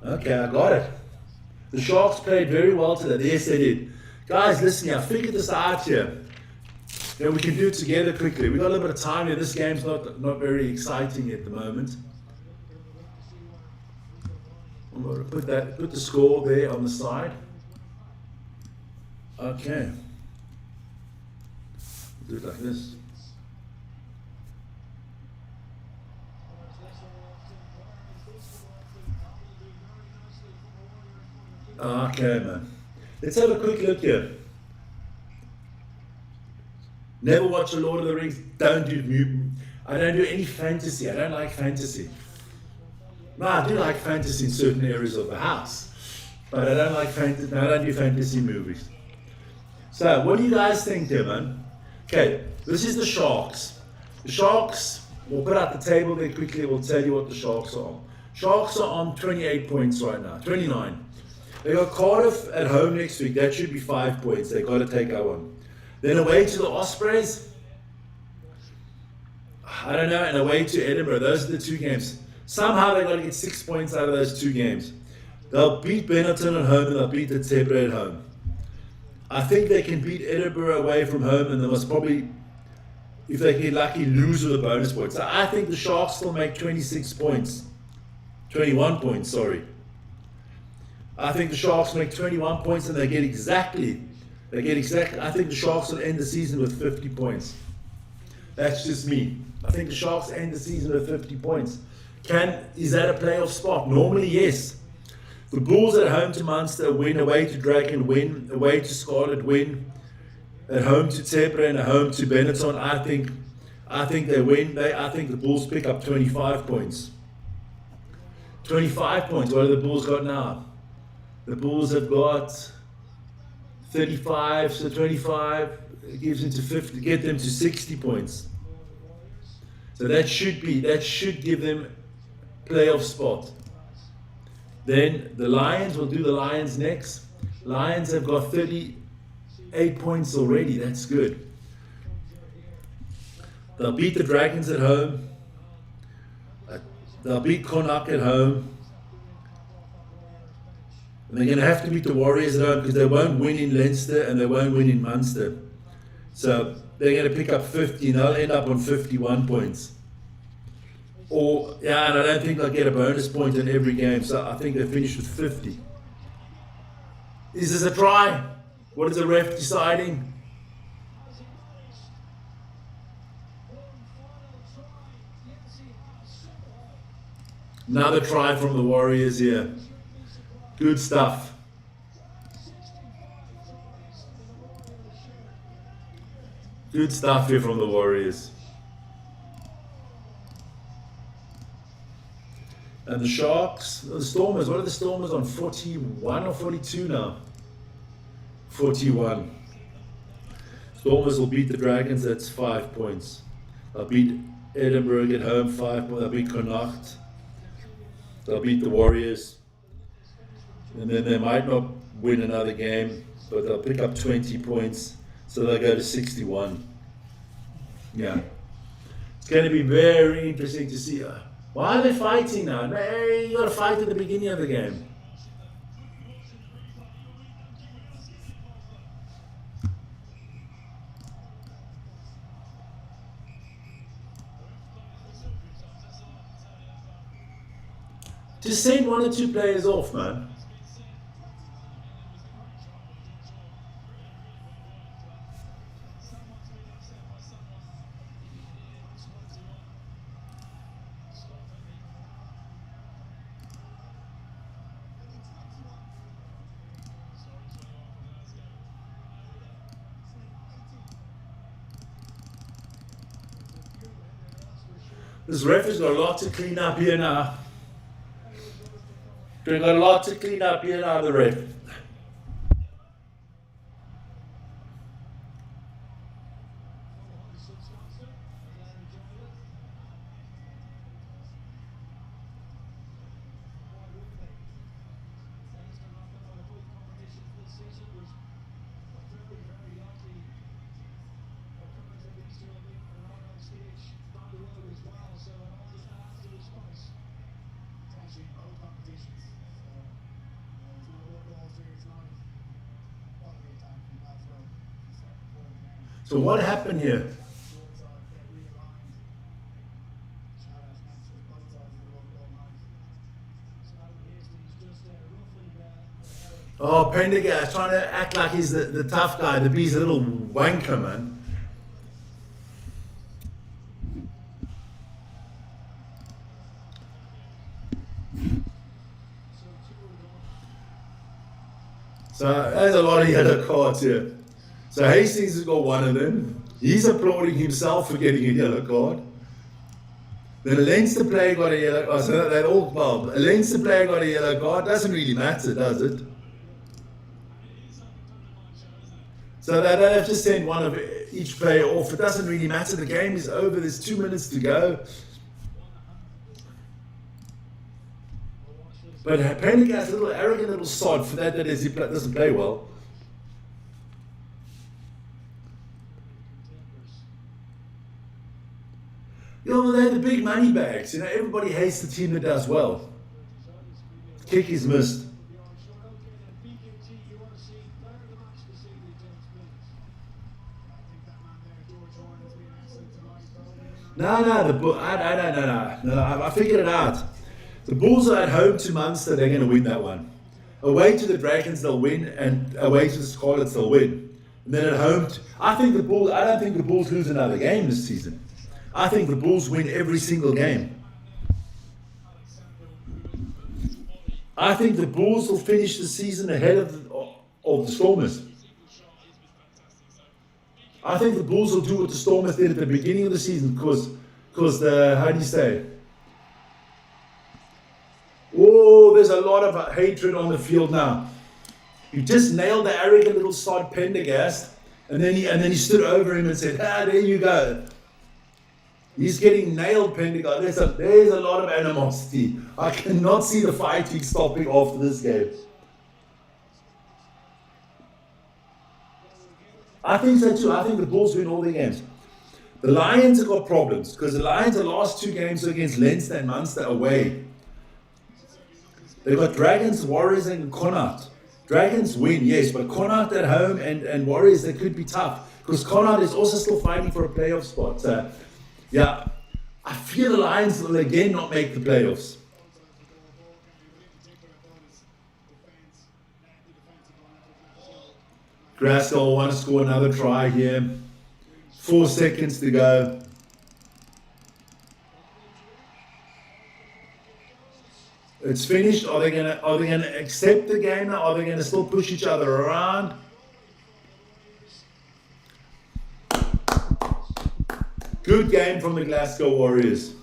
Okay, I got it. The Sharks played very well today. Yes, they did. Guys, listen here. I figured this out here. Yeah, we can do it together quickly. We've got a little bit of time here. This game's not very exciting at the moment. I'm going to put the score there on the side. Okay. Do it like this. Okay, man. Let's have a quick look here. Never watch The Lord of the Rings. Don't do I don't do any fantasy. I don't like fantasy. No, I do like fantasy in certain areas of the house, but I don't like fantasy. No, I don't do fantasy movies. So, what do you guys think there, man? Okay, this is the Sharks. The Sharks, we'll put out the table there quickly. We'll tell you what the Sharks are on. Sharks are on 28 points right now. 29. They got Cardiff at home next week. That should be 5 points. They got to take that one. Then away to the Ospreys. I don't know. And away to Edinburgh. Those are the 2 games. Somehow they got to get 6 points out of those 2 games. They'll beat Benetton at home and they'll beat the Tebre at home. I think they can beat Edinburgh away from home, and they must probably, if they get lucky, lose with a bonus point. So I think the Sharks still make 26 points. 21 points, sorry. I think the Sharks make 21 points and they get exactly, I think the Sharks will end the season with 50 points. That's just me. I think the Sharks end the season with 50 points. Is that a playoff spot? Normally, yes. The Bulls at home to Munster win, away to Dragon win, away to Scarlet win, at home to Tepra and at home to Benetton. I think they win. I think the Bulls pick up 25 points. 25 points. What have the Bulls got now? The Bulls have got 35, so 25 gives them to 50, get them to 60 points. So that should give them playoff spot. Then the Lions, will do the Lions next. Lions have got 38 points already. That's good. They'll beat the Dragons at home. They'll beat Connacht at home. And they're going to have to beat the Warriors at home because they won't win in Leinster and they won't win in Munster. So they're going to pick up 50 and they'll end up on 51 points. And I don't think they'll get a bonus point in every game. So I think they finish with 50. Is this a try? What is the ref deciding? Another try from the Warriors here. Good stuff. Good stuff here from the Warriors. And the Sharks, the Stormers, what are the Stormers on? 41 or 42 now? 41. Stormers will beat the Dragons, that's 5 points. They'll beat Edinburgh at home, 5 points. They'll beat Connacht. They'll beat the Warriors. And then they might not win another game, but they'll pick up 20 points. So they'll go to 61. Yeah. It's going to be very interesting to see. Why are they fighting now? Hey, you got to fight at the beginning of the game. Just send 1 or 2 players off, man. This ref has got a lot to clean up here now. They've got a lot to clean up here now, the ref. So what happened here? Oh, Pendergast trying to act like he's the tough guy. The B's a little wanker, man. So there's a lot of yellow cards here. So Hastings has got one of them. He's applauding himself for getting a yellow card. Then a Leinster player got a yellow card. So that all, well, a Leinster player got a yellow card. Doesn't really matter, does it? So they have to send one of each player off. It doesn't really matter. The game is over. There's 2 minutes to go. But Pendergast, a little arrogant little sod for that he doesn't play well. You know, they're the big money bags. You know, everybody hates the team that does well. Kick is missed. No, I figured it out. The Bulls are at home to Munster, they're going to win that one. Away to the Dragons, they'll win, and away to the Scarlets, they'll win. And then at home, I don't think the Bulls lose another game this season. I think the Bulls win every single game. I think the Bulls will finish the season ahead of the Stormers. I think the Bulls will do what the Stormers did at the beginning of the season because how do you say? Oh, there's a lot of hatred on the field now. You just nailed the arrogant little sod Pendergast, and then he stood over him and said, there you go. He's getting nailed, Pendergast. There's a lot of animosity. I cannot see the fighting stopping after this game. I think so too. I think the Bulls win all their games. The Lions have got problems because the Lions, the last 2 games against Leinster and Munster away. They've got Dragons, Warriors, and Connacht. Dragons win, yes, but Connacht at home and Warriors, they could be tough because Connacht is also still fighting for a playoff spot. So, yeah, I feel the Lions will again not make the playoffs. Glasgow will want to score another try here. 4 seconds to go. It's finished. Are they gonna accept the game now? Are they gonna still push each other around? Good game from the Glasgow Warriors.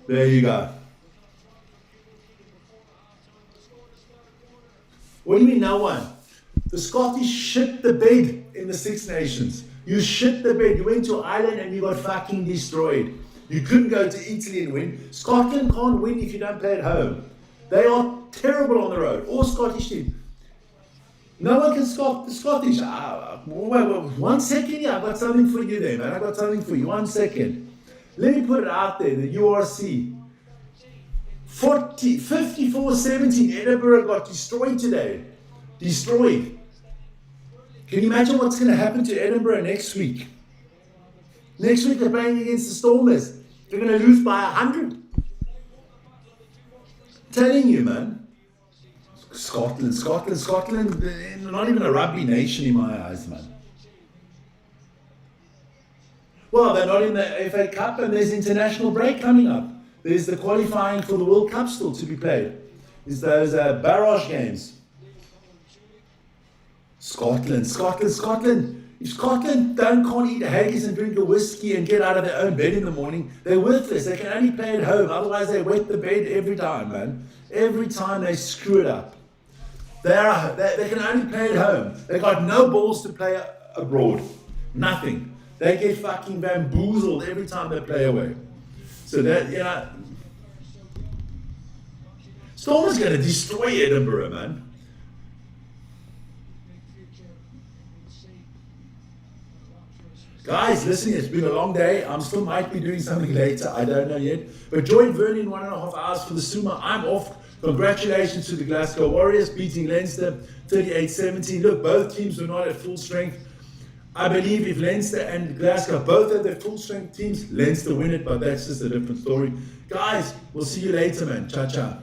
There you go. What do you mean no one? The Scottish shit the bed in the Six Nations. You shit the bed. You went to Ireland and you got fucking destroyed. You couldn't go to Italy and win. Scotland can't win if you don't play at home. They are terrible on the road. All Scottish team. No one can stop the Scottish. 1 second, yeah, I've got something for you there, man. I've got something for you. 1 second. Let me put it out there. The URC. 54-17. Edinburgh got destroyed today. Destroyed. Can you imagine what's going to happen to Edinburgh next week? Next week they're playing against the Stormers. They're going to lose by 100. Telling you, man. Scotland. Not even a rugby nation in my eyes, man. Well, they're not in the FA Cup and there's international break coming up. There's the qualifying for the World Cup still to be played. There's those barrage games. Scotland. If Scotland can't eat haggis and drink a whiskey and get out of their own bed in the morning, they're worthless. They can only play at home. Otherwise, they wet the bed every time, man. Every time they screw it up. They can only play at home. They got no balls to play abroad. Nothing. They get fucking bamboozled every time they play away. So that, you know, Stormers going to destroy Edinburgh, man. Guys, listen, it's been a long day. I still might be doing something later. I don't know yet. But join Vernon in 1.5 hours for the Suma. I'm off. Congratulations to the Glasgow Warriors beating Leinster 38-17. Look, both teams were not at full strength. I believe if Leinster and Glasgow both have their full strength teams, Leinster win it, but that's just a different story. Guys, we'll see you later, man. Ciao, ciao.